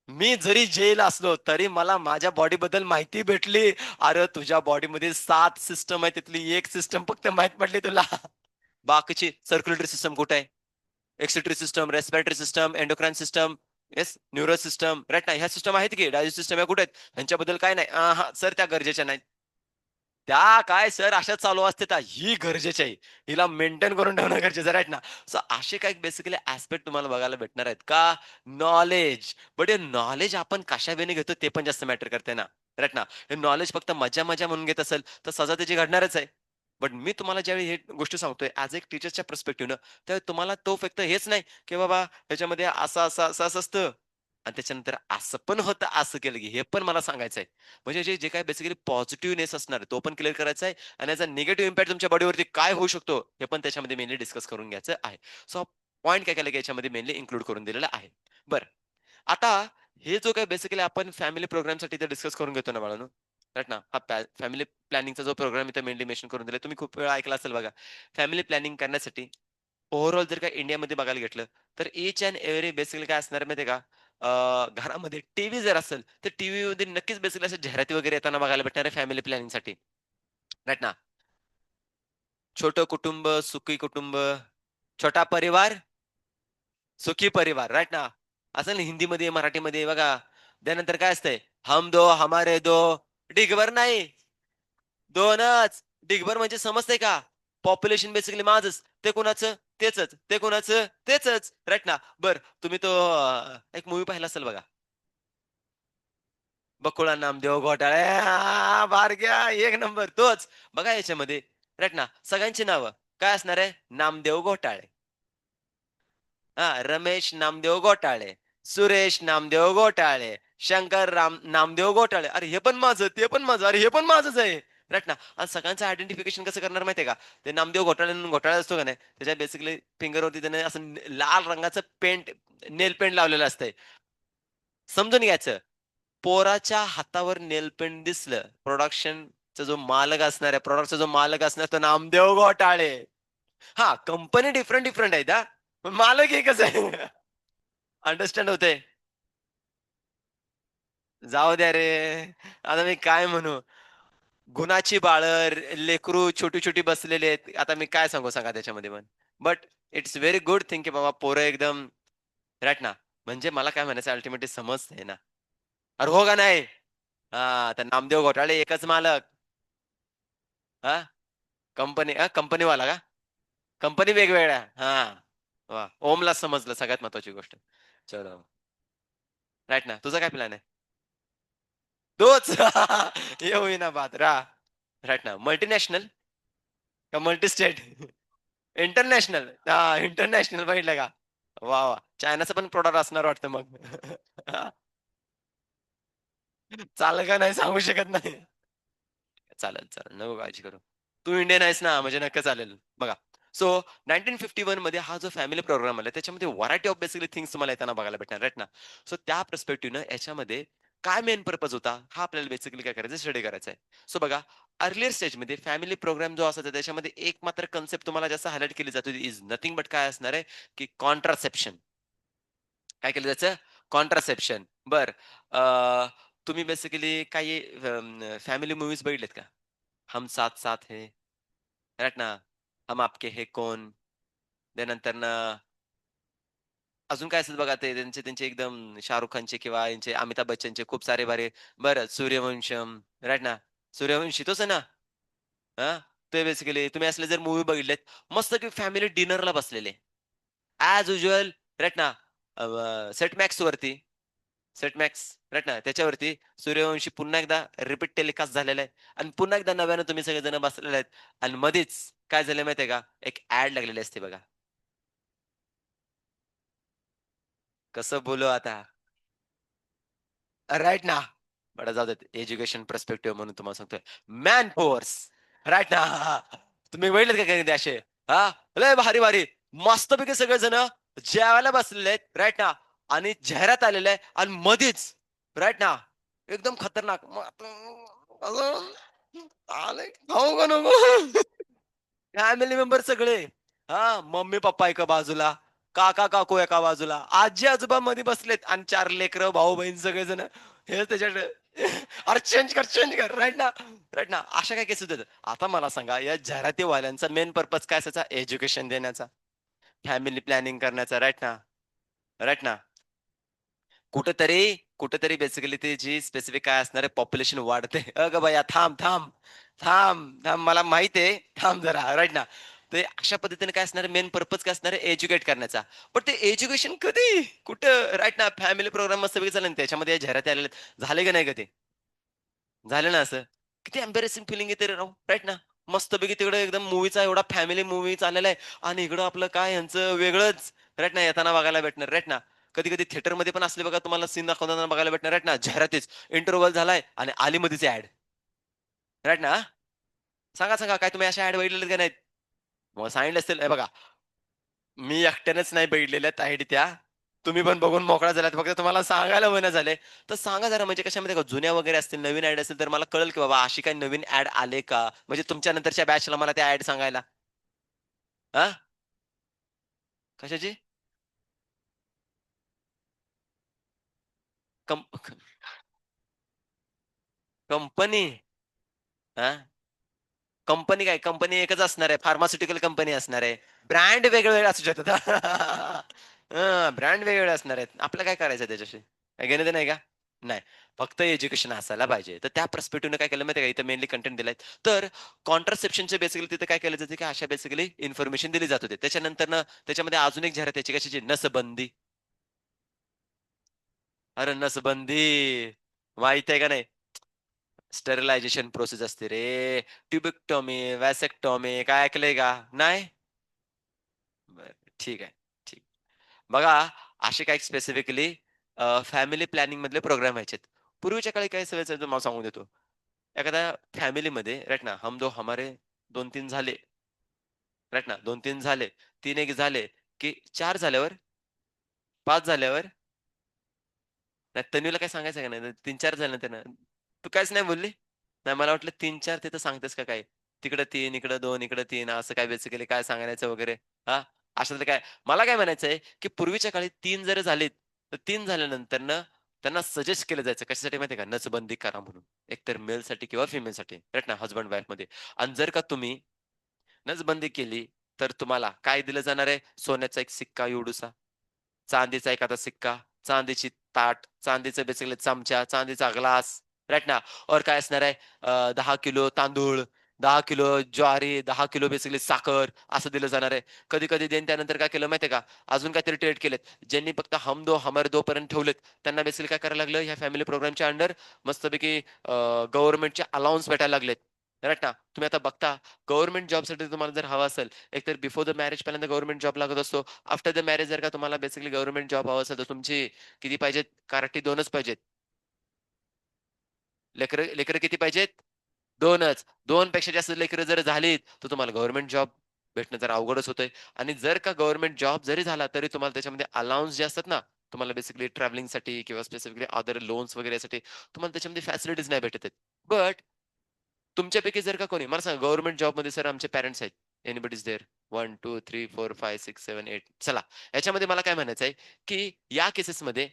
मी जरी जेल असलो, तरी मला माझ्या बॉडीबद्दल माहिती भेटली. अरे, तुझ्या बॉडीमध्ये 7 सिस्टम आहे, त्यातली एक सिस्टम फक्त माहीत पडली तुला. बाकीची सर्क्युलेटरी सिस्टम कुठे आहे? Excretory system, respiratory system, endocrine system, yes, neural system, right ना. ह्या सिस्टम आहेत की डायजेस्टिव्ह सिस्टम या कुठे आहेत? ह्यांच्याबद्दल काय नाही. सर त्या गरजेच्या नाहीत. त्या काय सर अशाच चालू असतात. ही गरजेची आहे. हिला मेंटेन करून ठेवणं गरजेचं आहे, राइट ना. सो असे काही बेसिकली ॲस्पेक्ट तुम्हाला बघायला भेटणार आहेत का? नॉलेज. बट हे नॉलेज आपण कशा वेळेने घेतो ते पण जास्त मॅटर करते ना, राइट ना. हे नॉलेज फक्त मजा-मजा म्हणून घेत असेल, तर सजा त्याची घडणारच आहे. बट मी तुम्हाला ज्यावेळी हे गोष्टी सांगतोय ॲज एक टीचरच्या पर्स्पेक्टिव्हनं, तर तुम्हाला तो फक्त हेच नाही, की बाबा ह्याच्यामध्ये असं असतं आणि त्याच्यानंतर असं पण होतं, असं केलं की हे पण मला सांगायचं आहे. म्हणजे जे जे काही बेसिकली पॉझिटिव्हनेस असणार आहे, तो पण क्लिअर करायचा आहे आणि याचा निगेटिव्ह इम्पॅक्ट तुमच्या बॉडीवरती काय होऊ शकतो, हे पण त्याच्यामध्ये मेनली डिस्कस करून घ्यायचं आहे. सो पॉइंट काय केलं की याच्यामध्ये मेनली इन्क्लूड करून दिलेला आहे. बरं, आता हे जो काही बेसिकली आपण फॅमिली प्रोग्रामसाठी इथे डिस्कस करून घेतो ना बाळांनो, राइट ना. हा फॅमिली प्लॅनिंगचा जो प्रोग्राम इथे मेनली मेन्शन करून दिलाय, तुम्ही खूप वेळा ऐकला असेल बघा. फॅमिली प्लॅनिंग करण्यासाठी ओव्हरऑल जर का इंडियामध्ये बघायला घेतलं, तर ईच अँड एव्हरी बेसिकली काय असणार माहिती का? घरामध्ये टीव्ही जर असेल, तर टीव्हीमध्ये नक्कीच बेसिकली अशा जाहिराती वगैरे येताना बघायला भेटणार आहे फॅमिली प्लॅनिंगसाठी. राइट ना. छोटं कुटुंब, सुखी कुटुंब, छोटा परिवार, सुखी परिवार. राइट ना. असेल ना हिंदीमध्ये, मराठीमध्ये बघा. त्यानंतर काय असतंय? हम दो, हमारे दो, ढिगभर नाही. 2च. ढिगभर म्हणजे समजतंय का? पॉप्युलेशन बेसिकली माझंच. ते कुणाचं? तेचच. ते कुणाचं? तेचच. राइट ना. बरं तुम्ही तो एक मूव्ही पाहिला असेल बघा. बकुळा नामदेव घोटाळे. बारग्या एक नंबर तोच. बघा याच्यामध्ये राइट ना. सगळ्यांची नावं काय असणार आहे? नामदेव घोटाळे. रमेश नामदेव घोटाळे, सुरेश नामदेव घोटाळे, नामदेव घोटाळे. अरे हे पण माझं, ते पण माझं. अरे हे पण माझंच आहे. राइट ना. आणि सगळ्यांचं आयडेंटिफिकेशन कसं करणार माहिती का? ते नामदेव घोटाळे म्हणून घोटाळा असतो का नाही, त्याच्या बेसिकली फिंगरवरती त्याने असं लाल रंगाचं नेल पेंट लावलेलं असतंय. समजून घ्यायचं. पोराच्या हातावर नेल पेंट दिसलं, प्रोडक्शनचा जो मालक असणार आहे, प्रॉडक्टचा जो मालक असणार तो नामदेव घोटाळे. कंपनी डिफरंट डिफरंट आहेत हां. पण मालक एकच आहे. अंडरस्टँड होतंय. जाऊ द्या रे. आता मी काय म्हणू? गुणाची बाळं, लेकरू छोटी-छोटी बसलेली आहेत. आता मी काय सांगू सांगा त्याच्यामध्ये पण. But it's very good thing की बाबा पोरं एकदम राइट ना. म्हणजे मला काय म्हणायचं अल्टिमेटली समजतंय ना. अरे हो का नाही? तर नामदेव घोटाळे एकच मालक. हां, कंपनीवाला का? कंपनी वेगवेगळ्या. वाह! ओमला समजलं सगळ्यात महत्त्वाची गोष्ट. चलो. राइट ना. तुझा काय प्लॅन आहे? तोच. ये होईना बात. राइट ना. मल्टिनॅशनल का मल्टी स्टेट? इंटरनॅशनल. इंटरनॅशनल बघितलं का? वाह! वाह! चायनाचा पण प्रॉडक्ट असणार वाटतं मग. चालेल का नाही सांगू शकत नाही. चालेल, चालेल. नको काळजी करू. तू इंडियन आहेस ना, म्हणजे नक्की चालेल. बघा, सो 1951 मध्ये हा जो फॅमिली प्रोग्राम आला, त्याच्यामध्ये व्हरायटी ऑफ बेसिकली थिंग्स तुम्हाला येताना बघायला भेटणार, राइट ना? सो त्या पर्स्पेक्टिव्हनं याच्यामध्ये काय मेन पर्पज होता, हा आपल्याला बेसिकली काय करायचं स्टडी करायचा आहे. सो बघा, अर्लियर स्टेजमध्ये फॅमिली प्रोग्राम जो असायचा, त्याच्यामध्ये एक मात्र कन्सेप्ट तुम्हाला जास्त हायलाइट केली जात होती, इज नथिंग बट काय असणार आहे, की कॉन्ट्रासेप्शन. काय केलं जायचं? कॉन्ट्रासेप्शन. बरं. तुम्ही बेसिकली काही फॅमिली मूव्हीज बघितल्यात का? हम साथ साथ है, राइट ना? हम आपके है कौन? त्यानंतर ना अजून काय असेल बघा ते त्यांचे एकदम शाहरुख खानचे किंवा यांचे अमिताभ बच्चनचे खूप सारे भारी बरं सूर्यवंशम, राइट ना? सूर्यवंशी तोच आहे ना? हां? ते बेसिकली तुम्ही असले जर मूव्ही बघितलेत, मस्त की फॅमिली डिनरला बसलेले. ॲज युजुअल राइट ना, सेट मॅक्सवरती सेट मॅक्स राइट ना, त्याच्यावरती सूर्यवंशी पुन्हा एकदा रिपीट टेलिकास्ट झालेला आहे आणि पुन्हा एकदा नव्यानं तुम्ही सगळेजण बसलेले आहेत आणि मधीच काय झालं माहिती का? एक ॲड लागलेली असते बघा. कसं बोलू आता? राइट ना. बरं जाऊ देत. एज्युकेशन पर्स्पेक्टिव्ह म्हणून तुम्हाला सांगतोय. मॅन फॉर्स राइट ना. तुम्ही बघितलेत का कधी असे? हां, लय भारी-भारी मस्तपैकी सगळेजण जेवायला बसलेले आहेत राइट ना आणि जाहिरात आलेलं आहे आणि मधीच राइट ना एकदम खतरनाक. मग आता आलंय खाऊ का नको? फॅमिली मेंबर सगळे. हां, मम्मी-पप्पा एका बाजूला, काका-काकू एका बाजूला, आजी-आजोबा मध्ये बसलेत आणि 4 लेकरं, भाऊ-बहीण सगळेजण हे त्याच्याकडे अरे चेंज कर. राइट ना, राइट ना. अशा काही केसेस होतात. आता मला सांगा या जाहिरातीवाल्यांचा मेन पर्पज काय असायचा? एज्युकेशन देण्याचा, फॅमिली प्लॅनिंग करण्याचा. राइट ना, राइट ना. कुठेतरी, कुठेतरी बेसिकली ती जी स्पेसिफिक काय असणार आहे पॉप्युलेशन वाढते. "अगं बया थांब, थांब, थांब, थांब मला माहीत आहे, थांब जरा." राइट ना. ते अशा पद्धतीने काय असणार आहे मेन पर्पज काय असणार आहे एज्युकेट करण्याचा. पण ते एज्युकेशन कधी? कुठं? राइट ना. फॅमिली प्रोग्राम मस्तपैकी चालला आणि त्याच्यामध्ये या जाहिराती आलेल्या आहेत. झाले का नाही का ते? झालं ना असं? किती एम्बॅरेसिंग फिलिंग येते रे राव, राइट ना? मस्तपैकी तिकडे एकदम मूव्हीचा एवढा फॅमिली मूव्ही चाललेला आहे आणि इकडं आपलं काय ह्यांचं वेगळंच, राइट ना, येताना बघायला भेटणार, राइट ना? कधी-कधी थिएटरमध्ये पण असले बघा तुम्हाला सीन दाखवताना बघायला भेटणार, राइट ना? जाहिरातीच, इंटरव्हल झालाय आणि आली मधीच ॲड, राइट ना? सांगा, सांगा काय तुम्ही अशा ॲड बघितलेल्या का नाहीत? मग सांगितलं असेल, हे बघा, मी एकट्यानेच नाही बघितलेल्या आहेत त्या. तुम्ही पण बघून मोकळा झालात. फक्त तुम्हाला सांगायला होईना झालंय. तर सांगा जरा म्हणजे कशामध्ये का जुन्या वगैरे असतील, नवीन ॲड असेल तर मला कळेल की बाबा अशी काही नवीन ॲड आले का? म्हणजे तुमच्या नंतरच्या बॅचला मला त्या ॲड सांगायला. हां? कशाची? कंप कंपनी? हां? कंपनी काय? कंपनी एकच असणार आहे. फार्मास्युटिकल कंपनी असणार आहे. ब्रँड वेगळे-वेगळे असू शकतात. ब्रँड वेगवेगळे असणार आहेत. आपलं काय करायचं त्याच्याशी? काही घेणं-देणं आहे का? नाही. फक्त एज्युकेशन असायला पाहिजे. तर त्या पर्स्पेक्टिव्हने काय केलं माहिती आहे का? इथं मेनली कंटेंट दिलाय. तर कॉन्ट्रासेप्शनचे बेसिकली तिथं काय केलं जातं, की अशा बेसिकली इन्फॉर्मेशन दिली जात होती. त्याच्यानंतरनं त्याच्यामध्ये अजून एक जाहिरात यायची कशाची? नसबंदी. अरे नसबंदी माहीत आहे का नाही? स्टरिलायझेशन प्रोसेस असते रे. ट्युबेक्टॉमी, वॅसेक्टॉमी काय ऐकलंय का? नाही? बरं, ठीक आहे. ठीक. बघा, असे काही स्पेसिफिकली फॅमिली प्लॅनिंग मधले प्रोग्राम व्हायचेत. पूर्वीच्या काळी काय असायचं तुम्हाला सांगून देतो. एखाद्या फॅमिलीमध्ये राइट ना, हम दो हमारे 2-3 झाले, राइट ना, 2-3 झाले, 3-1 झाले, की 4 झाल्यावर, 5 झाल्यावर नाही तन्वीला काही सांगायचं का नाही? 3-4 झाले ना त्यानं. तू काहीच नाही बोलली? नाही मला वाटलं 3-4 तिथं सांगतेस का काय? तिकडं 3, इकडं 2, इकडं 3 असं काय बेसिकली काय सांगायचं वगैरे? हां? अशातलं काय? मला काय म्हणायचंय, की पूर्वीच्या काळी 3 जर झालेत, तर 3 झाल्यानंतरनं त्यांना सजेस्ट केलं जायचं. कशासाठी माहिती आहे का? नसबंदी करा म्हणून. एकतर मेलसाठी किंवा फिमेलसाठी. राइट ना? हसबँड वाईफमध्ये. आणि जर का तुम्ही नसबंदी केली, तर तुम्हाला काय दिलं जाणार आहे? सोन्याचा एक सिक्का एवढूसा, चांदीचा एखादा सिक्का, चांदीची ताट, चांदीचं बेसिकली चमचा, चांदीचा ग्लास, राइट ना? और काय असणार आहे 10 किलो तांदूळ, 10 किलो ज्वारी, 10 किलो बेसिकली साखर असं दिलं जाणार आहे. कधी-कधी देन त्यानंतर काय केलं माहिती का? अजून काहीतरी ट्रेड केलेत. ज्यांनी फक्त हम दो हमारे दो पर्यंत ठेवलेत, त्यांना बेसिकली काय करायला लागलं, ह्या फॅमिली प्रोग्रामच्या अंडर मस्तपैकी गव्हर्नमेंटचे अलाउन्स भेटायला लागलेत. राइट ना? तुम्ही आता बघता गव्हर्नमेंट जॉबसाठी तुम्हाला जर हवा असेल, एकतर बिफोर द मॅरेज पहिल्यांदा गव्हर्नमेंट जॉब लागत असतो. आफ्टर द मॅरेज जर का तुम्हाला बेसिकली गव्हर्नमेंट जॉब हवा असेल, तर तुमची किती पाहिजेत? कार्टी 2च पाहिजेत. लेकरं लेकरं किती पाहिजेत? 2च. 2 पेक्षा जास्त लेकरं जर झालीत, तर तुम्हाला गव्हर्नमेंट जॉब भेटणं जरा अवघडच होतंय. आणि जर का गव्हर्नमेंट जॉब जरी झाला, तरी तुम्हाला त्याच्यामध्ये अलाउन्स जे असतात ना, तुम्हाला बेसिकली ट्रॅव्हलिंगसाठी किंवा स्पेसिफिकली अदर लोन्स वगैरे यासाठी तुम्हाला त्याच्यामध्ये फॅसिलिटीज नाही भेटत आहेत. बट तुमच्यापैकी जर का कोणी मला सांगा गव्हर्नमेंट जॉबमध्ये सर आमचे पॅरेंट्स आहेत. Anybody is there? 1, 2, 3, 4, 5, 6, 7, 8 चला. याच्यामध्ये मला काय म्हणायचं आहे, की या केसेसमध्ये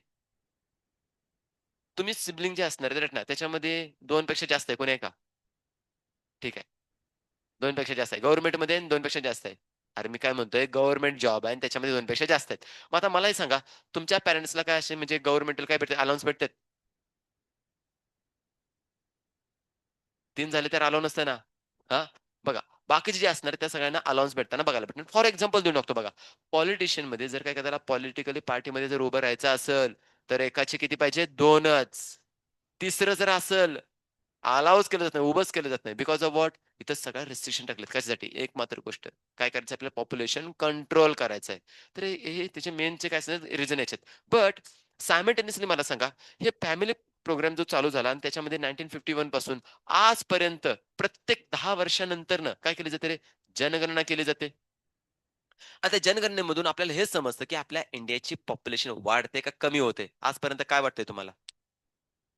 तुम्ही सिबलिंग जे असणार आहेत ना, त्याच्यामध्ये 2 पेक्षा जास्त आहे. कोणी आहे का? ठीक आहे. 2 पेक्षा जास्त आहे. गव्हर्नमेंटमध्ये 2 पेक्षा जास्त आहे. अरे मी काय म्हणतोय गव्हर्नमेंट जॉब आहे आणि त्याच्यामध्ये 2 पेक्षा जास्त आहेत. मग आता मलाही सांगा तुमच्या पॅरेंट्सला काय असे म्हणजे गव्हर्नमेंटल काय भेटते अलाउन्स भेटतात? 3 झाले तर अलाऊ नसतं ना? हां, बघा बाकीचे जे असणार आहे त्या सगळ्यांना अलाउन्स भेटताना बघायला भेटणार. फॉर एक्झाम्पल देऊन टाकतो बघा. पॉलिटिशियनमध्ये जर का एखाद्याला पॉलिटिकली पार्टीमध्ये जर उभं राहायचं असेल, तर एकाचे किती पाहिजे? 2च. तिसरं जर असेल, अलाउच केलं जात नाही, उभंच केलं जात नाही. Because of what? इथं सगळ्या रिस्ट्रिक्शन टाकलेत. कशासाठी? एक मात्र गोष्ट. काय करायचं आपल्याला पॉप्युलेशन कंट्रोल करायचं आहे. तर हे त्याचे मेनचे काय असणार रिझन याच्यात. बट सायमल्टेनियसली मला सांगा, हे फॅमिली प्रोग्राम जो चालू झाला आणि त्याच्यामध्ये 1951 पासून आजपर्यंत प्रत्येक 10 वर्षानंतरनं काय केली जाते रे? जनगणना केली जाते. आता जनगणनेमधून आपल्याला हेच समजतं, की आपल्या इंडियाची पॉप्युलेशन वाढते का कमी होते? आजपर्यंत काय वाटतंय तुम्हाला?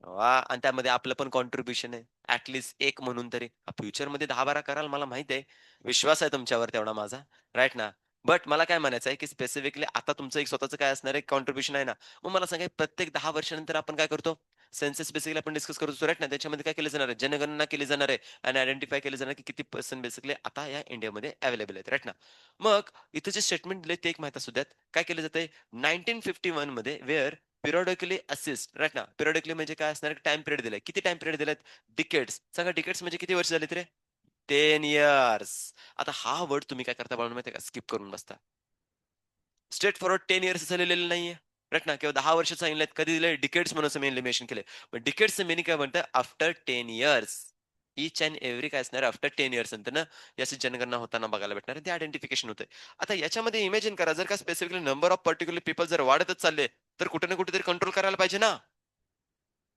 वाह! आणि त्यामध्ये आपलं पण कॉन्ट्रिब्युशन आहे. ॲट एक म्हणून तरी. फ्युचरमध्ये 10-12 कराल मला माहीत आहे. विश्वास आहे तुमच्यावर तेवढा माझा. राइट ना? बट मला काय म्हणायचं आहे, की स्पेसिफिकली आता तुमचं एक स्वतःचं काय असणार आहे कॉन्ट्रिब्युशन आहे ना. मग मला सांगा प्रत्येक 10 वर्षानंतर आपण काय करतो? सेन्सस बेसिकली आपण डिस्कस करतो राइट ना. त्याच्यामध्ये काय केलं जाणार आहे? जनगणना केली जाणार आहे आणि आयडेंटिफाय केलं जाणार आहे, की किती पर्सन बेसिकली आता या इंडियामध्ये अवेलेबल आहेत. राइट ना? मग इथे जे स्टेटमेंट दिले ते एक माहीत असू द्यात. काय केलं जातंय 1951 मध्ये वेअर पिरियोडिकली असिस्ट राइट ना. पिरियोडिकली म्हणजे काय असणार टाईम पिरियड दिलाय. किती टाईम पिरियड दिलाय? डिकेड्स. सांगा डिकेड्स म्हणजे किती वर्ष झालीत रे? 10 इयर्स. आता हा वर्ड तुम्ही काय करता बाळांनो माहिती आहे का? स्किप करून बसता. स्ट्रेट फॉरवर्ड 10 इयर्स झालेलं नाहीये. राइट ना किंवा 10 वर्ष सांगितलेत. कधी दिलंय? डिकेड्स म्हणून मेनली मेन्शन केलंय. मग डिकेड्सचं मिनिंग काय म्हणतं? After 10 years. Each and every काय असणार आफ्टर 10 इयर्स नंतर ना याची जनगणना होताना बघायला भेटणार आहे. ते आयडेंटिफिकेशन होतंय. आता याच्यामध्ये इमॅजिन करा जर का specifically number of particular people जर वाढतच चालले, तर कुठे ना कुठेतरी कंट्रोल करायला पाहिजे ना?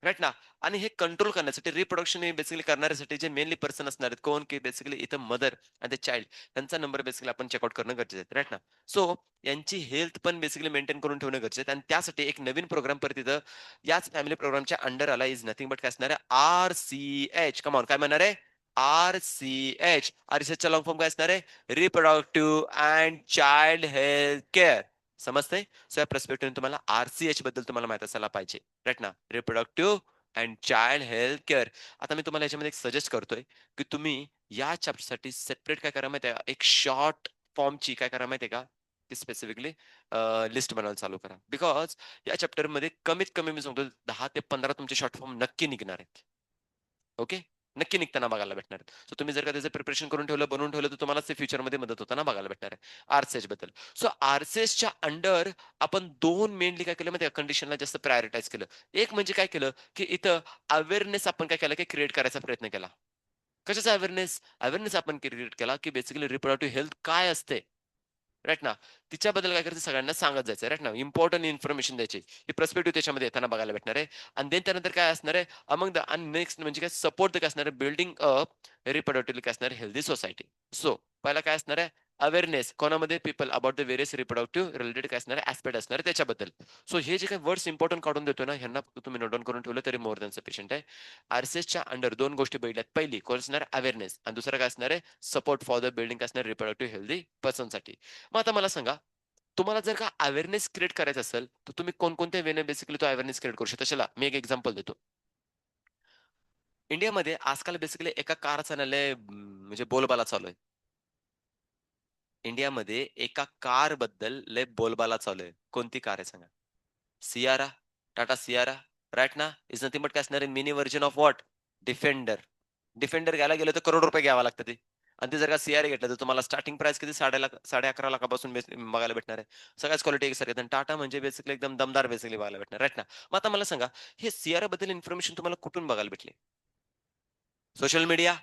राइट ना? आणि हे कंट्रोल करण्यासाठी रिप्रोडक्शन हे बेसिकली करण्यासाठी जे मेनली पर्सन असणार आहेत, कोण की बेसिकली इथं मदर आणि द चाइल्ड त्यांचा नंबर बेसिकली आपण चेकआउट करणं गरजेचं आहे. राइट ना? सो यांची हेल्थ पण बेसिकली मेंटेन करून ठेवणं गरजेचं आहे आणि त्यासाठी एक नवीन प्रोग्राम परत इथं याच फॅमिली प्रोग्रामच्या अंडर आला इज नथिंग बट काय असणार आहे? आर-सी-एच. कम ऑन काय म्हणणार आहे? आर-सी-एच. आर-सी-एचचा लाँग फॉर्म काय असणार आहे? Reproductive and child health care. समजतंय? सो या पर्स्पेक्टिव्हने तुम्हाला आर-सी-एच बद्दल तुम्हाला माहीत असायला पाहिजे. राइट ना? Reproductive and child health care. आता मी तुम्हाला याच्यामध्ये एक सजेस्ट करतोय, की तुम्ही या चॅप्टरसाठी सेपरेट काय करा माहिती आहे का? एक शॉर्ट फॉर्मची काय करा माहिती आहे का? की स्पेसिफिकली लिस्ट बनवायला चालू करा. बिकॉज या चॅप्टरमध्ये कमीत कमी मी सांगतो 10 ते 15 तुमचे शॉर्ट फॉर्म नक्की निघणार आहेत. ओके. नक्की निघताना बघायला भेटणार आहेत. सो तुम्ही जर का त्याचं प्रिपरेशन करून ठेवलं, बनवून ठेवलं, तर तुम्हाला ते फ्युचरमध्ये मदत होताना बघायला भेटणार आहे. आर बद्दल. सो आर-सी-एसच्या अंडर आपण 2 मेनली काय केलं माहिती आहे कंडिशनला जास्त प्रायोरिटाईज केलं. एक म्हणजे काय केलं, की इथं अवेअरनेस आपण काय केलं, की क्रिएट करायचा प्रयत्न केला. कशाचा अवेअरनेस? अवेअरनेस आपण क्रिएट केला, की बेसिकली रिप्रोडक्टिव्ह हेल्थ काय असते? राइट ना? तिच्याबद्दल काय करायचं सगळ्यांना सांगत जायचं. राइट ना? इम्पोर्टंट इन्फॉर्मेशन द्यायची. ही पर्स्पेक्टिव्ह त्याच्यामध्ये येताना बघायला भेटणार आहे. आणि देन त्यानंतर काय असणार आहे अमंग द आणि नेक्स्ट म्हणजे काय सपोर्ट काय असणार आहे बिल्डिंग अप रिप्रोडक्टिव्हली काय असणार आहे हेल्दी सोसायटी. सो पहिला काय असणार आहे अवेअरनेस कोणामध्ये people about the various reproductive related काय असणार आहे ऍस्पेक्ट असणार आहे त्याच्याबद्दल. सो हे जे काही वर्ड्स इम्पोर्टंट काढून देतो ना ह्यांना फक्त तुम्ही नोट डाउन करून ठेवलं तरी मोर दॅन सफिशियंट आहे. आरसीएसच्या अंडर 2 गोष्टी बघितल्यात. पहिली कोण असणार अवेअरनेस आणि दुसरं काय असणार आहे सपोर्ट फॉर द बिल्डिंग काय असणार रिप्रोडक्टिव्ह हेल्दी पर्सनसाठी. मग आता मला सांगा, तुम्हाला जर का अवेअरनेस क्रिएट करायचा असेल, तर तुम्ही कोणकोणत्या वेने बेसिकली तो अवेअरनेस क्रिएट करू शकता? चला, मी एक एक्झाम्पल देतो. इंडियामध्ये आजकाल बेसिकली एका कारचा ना लय म्हणजे बोलबाला चालू आहे. इंडियामध्ये एका कारबद्दल लय बोलबाला चालू आहे. कोणती कार आहे सांगा? सियारा, टाटा सियारा, राइट ना? इज नथिंग बट काय असणार आहे mini version of what? Defender. Defender घ्यायला गेलं तर करोड रुपये घ्यावं लागतं ते. आणि ते जर का सीआरए घेतलं तर तुम्हाला स्टार्टिंग प्राइस किती 11.5 लाखापासून बघायला भेटणार आहे. सगळ्याच क्वालिटी एकसारख्या आहेत आणि टाटा म्हणजे बेसिकली एकदम दमदार बेसिकली बघायला भेटणार, राइट ना? मग आता मला सांगा, हे सीआरए बद्दल इन्फॉर्मेशन तुम्हाला कुठून बघायला भेटली? सोशल मीडिया,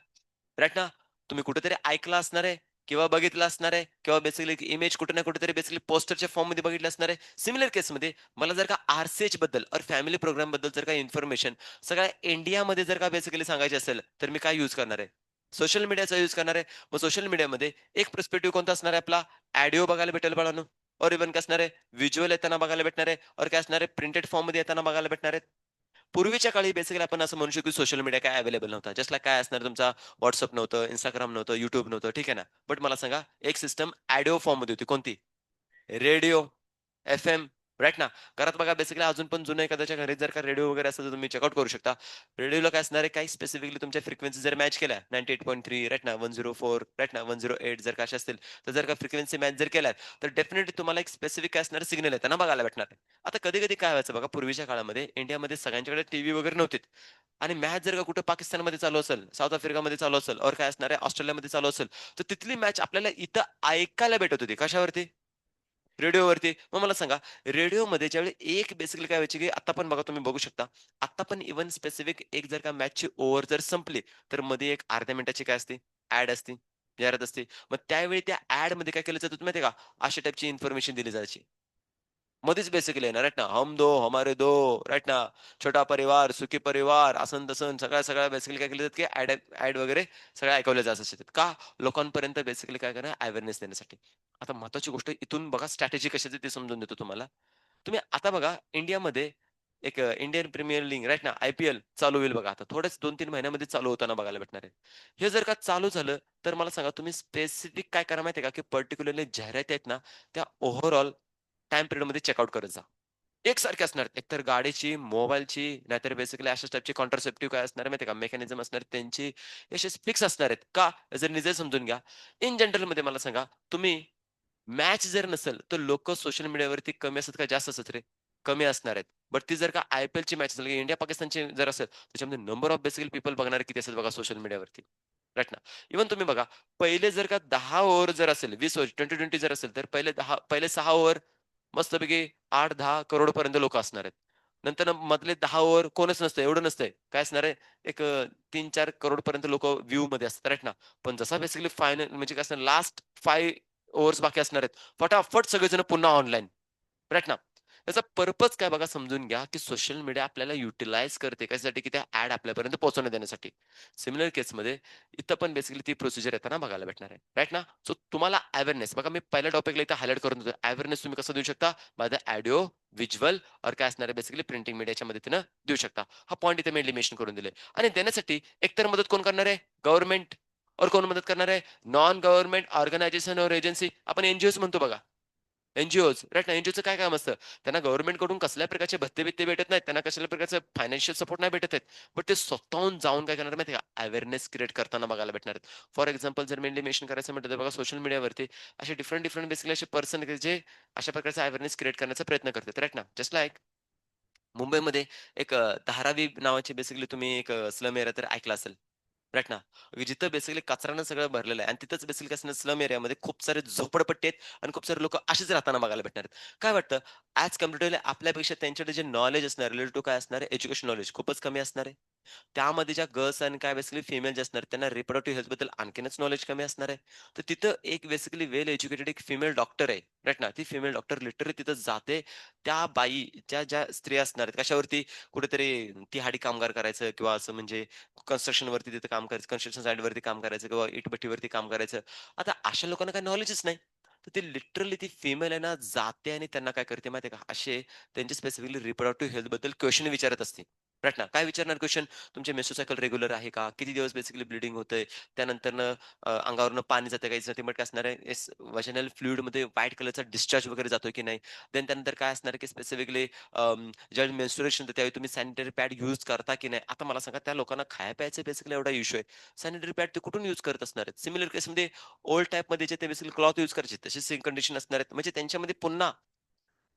राइट ना? तुम्ही कुठेतरी ऐकलं असणार आहे किंवा बघितलं असणार आहे किंवा बेसिकली इमेज कुठे ना कुठेतरी बेसिकली पोस्टरच्या फॉर्ममध्ये बघितलं असणार आहे. सिमिलर केसमध्ये मला जर का आर-सी-एच बद्दल और फॅमिली प्रोग्राम बद्दल जर काही इन्फॉर्मेशन सगळ्या इंडियामध्ये जर का बेसिकली सांगायची असेल, तर मी काय यूज करणार आहे? सोशल मीडियाचा यूज करणार आहे. मग सोशल मीडियामध्ये एक पर्स्पेक्टिव्ह कोणता असणार आहे आपला? ऑडिओ बघायला भेटेल बाळांनो और इव्हन काय असणार आहे? व्हिज्युअल येताना बघायला भेटणार आहे और काय असणार आहे? प्रिंटेड फॉर्ममध्ये येताना बघायला भेटणार आहे. पूर्वीच्या काळी बेसिकली आपण असं म्हणू शकतो की सोशल मीडिया काय अवेलेबल नव्हता. जस्ट लाइक काय असणार तुमचा WhatsApp नव्हतं, Instagram नव्हतं, YouTube नव्हतं. ठीक आहे ना. बट मला सांगा एक सिस्टम ऑडिओ फॉर्ममध्ये होती. कोणती? Radio, FM. राइट ना. घरात बघा बेसिकली अजून पण जुनं एखाद्याच्या घरी जर का रेडिओ वगैरे असेल तर तुम्ही चेकआउट करू शकता. रेडिओला काय असणार आहे, काही स्पेसिफिकली तुमच्या फ्रिक्वेन्सी जर मॅच केल्या 98.3 राइट ना, 104 राइट ना, 108 जर का अशा असतील, तर जर का फ्रिक्वेन्सी मॅच जर केल्यात, तर डेफिनिटली तुम्हाला एक स्पेसिफिक काय असणार सिग्नल येताना बघायला भेटणार आहे. आता कधी-कधी काय व्हायचं बघा, पूर्वीच्या काळामध्ये इंडियामध्ये सगळ्यांच्याकडे टीव्ही वगैरे नव्हते आणि मॅच जर का कुठं पाकिस्तानमध्ये चालू असेल, साऊथ आफ्रिकामध्ये चालू असेल और काय असणार आहे ऑस्ट्रेलियामध्ये चालू असेल, तर तिथली मॅच आपल्याला इथं ऐकायला भेटत होती. कशावरती? रेडिओवरती. मग मला सांगा, रेडिओमध्ये ज्यावेळी एक बेसिकली काय व्हायची, की आता पण बघा तुम्ही बघू शकता. आता पण इव्हन स्पेसिफिक एक जर का मॅचची ओव्हर जर संपली, तर मध्ये एक अर्ध्या मिनिटाची काय असते, ॲड असते, जाहिरात असते. मग त्यावेळी त्या ॲडमध्ये काय केलं जातं होतं माहिती आहे का? अशा टाइपची इन्फॉर्मेशन दिली जायची. मध्येच बेसिकली आहे ना, राइट ना. हम दो हमारे दो, राइट ना. छोटा परिवार, सुखी परिवार, असन तसं सगळ्या बेसिकली काय केलं जातं, की ॲड वगैरे सगळ्या ऐकवल्या जात असतात. का? लोकांपर्यंत बेसिकली काय करणं अवेअरनेस देण्यासाठी. आता महत्त्वाची गोष्ट इथून बघा स्ट्रॅटेजी कशाची ते समजून देतो तुम्हाला. तुम्ही आता बघा इंडियामध्ये एक इंडियन प्रीमियर लीग राइट ना, आय-पी-एल चालू होईल बघा आता. थोड्याच 2-3 महिन्यामध्ये चालू होताना बघायला भेटणार आहे. हे जर का चालू झालं, तर मला सांगा तुम्ही स्पेसिफिक काय करा माहिती आहे का, की पर्टिक्युलरली जाहिराती आहेत ना, त्या ओव्हरऑल टाईम पिरियडमध्ये चेकआउट करत जा. एकसारखे असणार. एकतर गाडीची, मोबाईलची, नाहीतर बेसिकली अशाच टाइपची कॉन्ट्रासेप्टिव्ह काय असणार आहे माहिती आहे का, मेकॅनिझम असणार त्यांची हे असे फिक्स असणार आहेत. का? जर निजे समजून घ्या. इन जनरलमध्ये मला सांगा, तुम्ही मॅच जर नसेल, तर लोकं सोशल मीडियावरती कमी असतात का जास्त असतात रे? कमी असणार आहेत. बट ती जर का आय-पी-एलची मॅच असेल, इंडिया पाकिस्तानची जर असेल, त्याच्यामध्ये नंबर ऑफ बेसिकली पीपल बघणारे किती असेल बघा सोशल मीडियावरती. राइट ना. इव्हन तुम्ही बघा, पहिले जर का 10 ओव्हर जर असेल, 20 ओव्हर, 20-20 जर असेल, तर पहिले 6 ओव्हर मस्तपैकी 8-10 करोडपर्यंत लोकं असणार आहेत. नंतर मधले 10 ओव्हर कोणच नसतं, एवढं नसतंय. काय असणार आहे, एक 3-4 करोडपर्यंत लोकं व्ह्यूमध्ये असतात, राइट ना. पण जसा बेसिकली फायनल म्हणजे काय असणार लास्ट 5 ओव्हर्स बाकी असणार आहेत. फटाफट सगळेजण पुन्हा ऑनलाईन. राइट ना. त्याचा पर्पज काय बघा समजून घ्या, की सोशल मीडिया आपल्याला युटिलाइज करते कशासाठी, की त्या ॲड आपल्यापर्यंत पोहोचवण्यात देण्यासाठी. सिमिलर केसमध्ये इथं पण बेसिकली ती प्रोसिजर येताना बघायला भेटणार आहे. राइट ना. सो तुम्हाला अवेअरनेस बघा मी पहिल्या टॉपिकला इथं हायलाइट करून देतो. अवेअरनेस तुम्ही कसं देऊ शकता? बाय द ऑडिओ, व्हिज्युअल और काय असणार आहे बेसिकली प्रिंटिंग मीडियाच्या मदतीनं देऊ शकता. हा पॉइंट इथे मेनली मेन्शन करून दिले आणि देण्यासाठी एकतर मदत कोण करणार आहे? गव्हर्नमेंट और कोण मदत करणार आहे? नॉन गव्हर्नमेंट ऑर्गनायझेशन और एजन्सी आपण म्हणतो बघा. राइट ना. एन काय काम असतं? त्यांना गव्हर्नमेंटकडून कसल्याही प्रकारचे भत्ते-बित्ते भेटत नाहीत. त्यांना कसल्याही प्रकारचं फायनान्शियल सपोर्ट नाही भेटत आहेत. बट ते स्वतःहून जाऊन काय करणार माहिती आहे का? अवेअरनेस क्रिएट करताना बघायला भेटणार आहेत. फॉर एक्झाम्पल जर मेनली मेन्शन करायचं म्हटलं तर बघा सोशल मीडियावरती असे डिफरंट डिफरंट बेसिकली असे पर्सन जे अशा प्रकारचा अवेअरनेस क्रिएट करण्याचा प्रयत्न करतात. राइट ना. जस्ट लाइक मुंबईमध्ये एक धारावी नावाची बेसिकली तुम्ही एक स्लम एरिया तर ऐकला असेल. राइट ना. जिथं बेसिकली कचऱ्यानं सगळं भरलेलं आहे आणि तिथंच बेसिकली कसं ना स्लम एरियामध्ये खूप सारे झोपडपट्टी आहेत आणि खूप सारे लोकं असेच राहताना बघायला भेटणार आहेत. काय वाटतं ॲज कम्पॅरेटिव्हली आपल्यापेक्षा त्यांच्याकडे जे नॉलेज असणार रिलेटेड टू काय असणार आहे एज्युकेशन नॉलेज खूपच कमी असणार आहे. त्यामध्ये ज्या गर्ल्स आणि काय बेसिकली फिमेल जे असणार त्यांना रिप्रोडक्टिव्ह हेल्थबद्दल आणखीनच नॉलेज कमी असणार आहे. तर तिथं एक बेसिकली वेल एज्युकेटेड एक फिमेल डॉक्टर आहे. राइट ना. ती फिमेल डॉक्टर लिटरली तिथं जाते. त्या बाई ज्या स्त्रिया असणार आहेत कशावरती कुठेतरी तिहाडी कामगार करायचं किंवा असं म्हणजे कन्स्ट्रक्शनवरती तिथं काम करायचं, कन्स्ट्रक्शन साइटवरती काम करायचं किंवा इटभट्टीवरती काम करायचं. आता अशा लोकांना काही नॉलेजच नाही. तर ती लिटरली ती फिमेल आहे ना जाते आणि त्यांना काय करते माहिती आहे का? असे त्यांचे स्पेसिफिकली रिप्रोडक्टिव्ह हेल्थबद्दल क्वेशन विचारत असते. राइट ना. काय विचारणार क्वेशन? तुमचे मेसोसायकल रेग्युलर आहे का? किती दिवस बेसिकली ब्लीडिंग होतंय? त्यानंतरनं अंगावरनं पाणी जातं काही साठी काय असणार आहे? व्हाजिनल फ्लुइडमध्ये व्हाईट कलरचा डिस्चार्ज वगैरे जातोय की नाही? देन त्यानंतर काय असणार आहे की स्पेसिफिकली ज्यावेळी मेन्स्ट्रुएशन होतं त्यावेळी तुम्ही सॅनिटरी पॅड यूज करता की नाही? आता मला सांगा त्या लोकांना खाया-प्यायचा बेसिकली एवढा इश्यू आहे. सॅनिटरी पॅड ते कुठून यूज करत असणार आहेत? सिमिलर केसमध्ये ओल्ड टाइपमध्ये जे ते बेसिकली क्लॉथ यूज करायचे तशीच सेम कंडिशन असणार आहेत. म्हणजे त्यांच्यामध्ये पुन्हा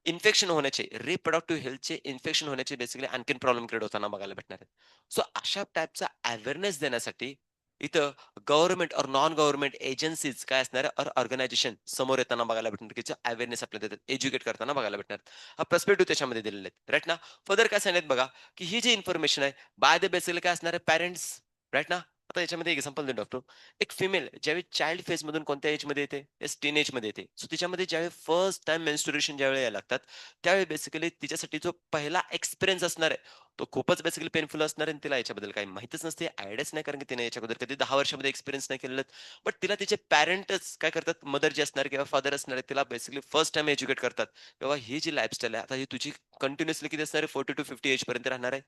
इन्फेक्शन होण्याचे, रिप्रोडक्टिव्ह हेल्थचे इन्फेक्शन होण्याचे बेसिकली आणखीन प्रॉब्लेम क्रिएट होताना बघायला भेटणार आहेत. सो अशा टाइपचा अवेअरनेस देण्यासाठी इथं गव्हर्नमेंट और नॉन गव्हर्नमेंट एजन्सीज काय असणार आहे, ऑर्गनायझेशन समोर येताना बघायला भेटणार, की अवेअरनेस आपल्याला देतात, एज्युकेट करताना बघायला भेटणार. हा पर्स्पेक्टिव्ह त्याच्यामध्ये दिलेले आहेत. राइट ना? फर्दर काय सांगितलं बघा, की ही जी इन्फॉर्मेशन आहे, बाय द बेसिकली काय असणार आहे, पॅरेंट्स राइट ना? आता याच्यामध्ये एक्झाम्पल देतो. एक फिमेल ज्यावेळी चाइल्ड फेजमधून कोणत्या एजमध्ये येते? येस टीन एजमध्ये येते. सो तिच्यामध्ये ज्यावेळी फर्स्ट टाईम मेन्स्ट्रुएशन ज्यावेळी यायला लागतात, त्यावेळी बेसिकली तिच्यासाठी जो पहिला एक्सपिरियन्स असणार आहे, तो खूपच बेसिकली पेनफुल असणार आहे आणि तिला याच्याबद्दल काही माहीतच नसते, आयडियाच नाही कारण की तिने याच्या अगोदर कधी 10 वर्षामध्ये एक्सपिरियन्स नाही केलेलं. बट तिला तिचे पॅरेंटच काय करतात, मदर जी असणार किंवा फादर असणार आहे, तिला बेसिकली फर्स्ट टाईम एज्युकेट करतात. तेव्हा ही जी लाईफस्टाईल आहे, आता ही तुझी कंटिन्युअसली किती असणार आहे, 40 टू 50 एजपर्यंत राहणार आहे.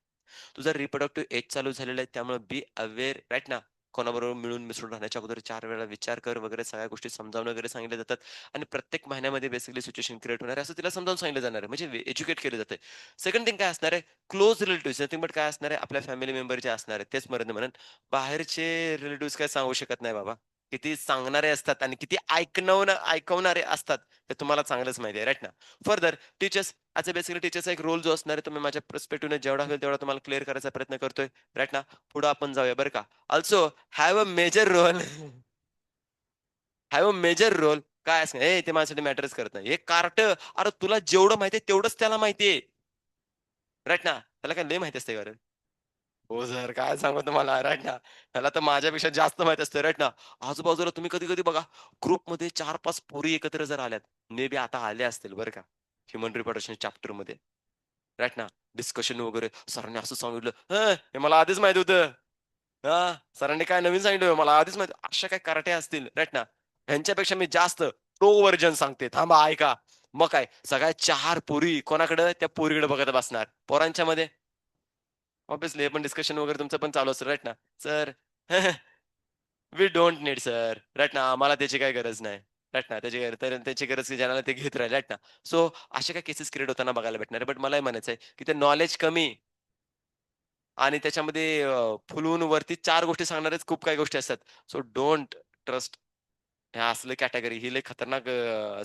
तुझा रिप्रोडक्टिव्ह एज चालू झालेला आहे, त्यामुळे बी अवेअर राइट ना. कोणाबरोबर मिळून मिसळून राहण्याच्या अगोदर 4 वेळा विचार कर वगैरे सगळ्या गोष्टी समजावून वगैरे सांगितल्या जातात आणि प्रत्येक महिन्यामध्ये बेसिकली सिच्युएशन क्रिएट होणार आहे असं तिला समजावून सांगितलं जाणार आहे. म्हणजे एज्युकेट केलं जातंय. सेकंड थिंग काय असणार आहे, क्लोज रिलेटिव्हज नथिंग बट काय असणार आहे, आपल्या फॅमिली मेंबर जे असणार आहेत तेच मरण म्हणेन. बाहेरचे रिलेटिव्हज काय सांगू शकत नाही बाबा. किती सांगणारे असतात आणि किती ऐकवणारे असतात, ते तुम्हाला चांगलंच माहिती आहे, राइट ना? Further teachers as a basically टीचरचा एक रोल जो असणार आहे, तो मी माझ्या पर्स्पेक्टिव्हने जेवढा होईल तेवढा तुम्हाला क्लिअर करायचा प्रयत्न करतोय, राइट ना? पुढे आपण जाऊया बरं का. Also have a major role have a major role काय असं "ए, ते माझ्यासाठी मॅटरच करत नाही." हे कार्टं, अरे तुला जेवढं माहिती आहे तेवढंच त्याला माहिती आहे. राइट ना? त्याला काय लय माहिती असते का रे? हो सर, काय सांगू तुम्हाला राइट ना. त्याला तर माझ्यापेक्षा जास्त माहीत असतं राइट ना. आजूबाजूला तुम्ही कधी-कधी बघा ग्रुपमध्ये 4-5 पोरी एकत्र जर आल्यात, मे बी आता आल्या असतील बरं का, ह्युमन रिप्रोडक्शन चॅप्टरमध्ये. राइट ना. डिस्कशन वगैरे सरांनी असं सांगितलं, "हं, हे मला आधीच माहीत होतं." हां, सरांनी काय नवीन सांगितलं मला आधीच माहिती अशा काही कराट्या असतील राइट ना. ह्यांच्यापेक्षा मी जास्त प्रो व्हर्जन सांगते. थांबा ऐका. मग काय सगळ्या 4 पोरी कोणाकडं? त्या पोरीकडे बघत बसणार. पोरांच्यामध्ये ऑब्व्हियसली हे पण डिस्कशन वगैरे तुमचं पण चालू असतं राइट ना. "Sir, we don't need sir." Right ना. आम्हाला त्याची काही गरज नाही. राइट ना. त्याची गरज की ज्याला ते घेत राहील राइट ना. सो अशा काही केसेस क्रिएट होताना बघायला भेटणार आहे. बट मला हे म्हणायचं आहे, की ते नॉलेज कमी आणि त्याच्यामध्ये फुलवून वरती 4 गोष्टी सांगणाऱ्याच खूप काही गोष्टी असतात. सो डोंट ट्रस्ट ह्या असले कॅटेगरी ही लय खतरनाक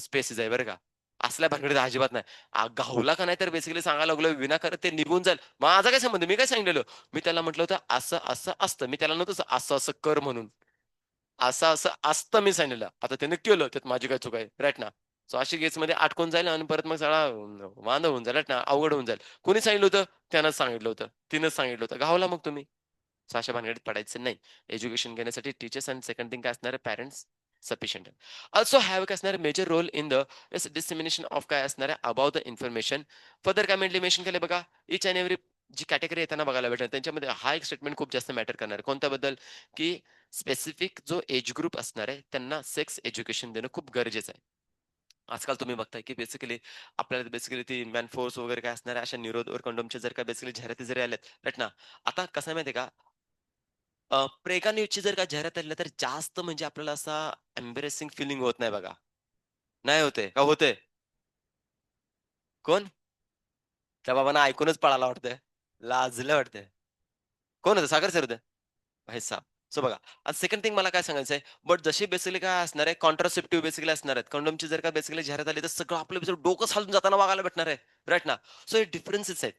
स्पेसेस आहे बरं का. असल्या भानगडीत अजिबात नाही. गावला का नाही तर बेसिकली सांगायला लागलो विनाकारण ते निघून जाईल. माझा काय संबंध? मी काय सांगितलेलं? मी त्याला म्हटलं होतं असं-असं असतं. मी त्याला नव्हतं असं-असं कर म्हणून. असं-असं असतं मी सांगितलेलं. आता त्याने केलं त्यात माझी काय चूक आहे? राइट ना. सो अशी केसमध्ये अडकून जाईल आणि परत मग सगळा वांदा होऊन जाईल राइट ना. अवघड होऊन जाईल. कोणी सांगितलं होतं? त्यानंच सांगितलं होतं. तिनंच सांगितलं होतं. गावला मग तुम्ही. सो अशा भानगडीत पडायचं नाही. एज्युकेशन घेण्यासाठी टीचर्स आणि सेकंड थिंग काय असणार आहे पॅरेंट्स सफिशियंट आहे. अल्सो हॅव काय असणार major role in the dissemination of काय असणार आहे अबाउट द इन्फॉर्मेशन. फर्दर काय मेन्शन केलं बघा इच अँड एव्हरी जी कॅटेगरी येताना बघायला भेटेल त्यांच्यामध्ये हा एक स्टेटमेंट खूप जास्त मॅटर करणार आहे. कोणत्याबद्दल? की स्पेसिफिक जो एज ग्रुप असणार आहे त्यांना सेक्स एज्युकेशन देणं खूप गरजेचं आहे. आजकाल तुम्ही बघताय की बेसिकली आपल्याला बेसिकली ती मॅन फोर्स वगैरे काय असणार आहे अशा निरोध कंडोमच्या जर का बेसिकली जाहिराती जरी आल्यात राईट ना. आता कसं आहे माहिती का प्रेगा न्यूजची जर का जाहिरात आली ना, तर जास्त म्हणजे आपल्याला असा एम्बॅरेसिंग फीलिंग होत नाही बघा. नाही होत का होतंय? कोण? त्या बाबांना ऐकूनच पळाला वाटतंय. लाजलं वाटतंय. कोण होतं? सागर सर होते? भाई साहब. सो बघा. आता सेकंड थिंग मला काय सांगायचंय, बट जशी बेसिकली काय असणार आहे, कॉन्ट्रासेप्टिव्ह बेसिकली असणार आहेत. कंडोमची जर का बेसिकली जाहिरात आली, तर सगळं आपलं डोकंच हलून जाताना बघायला भेटणार आहे. राइट ना? सो हे डिफरन्सेस आहेत.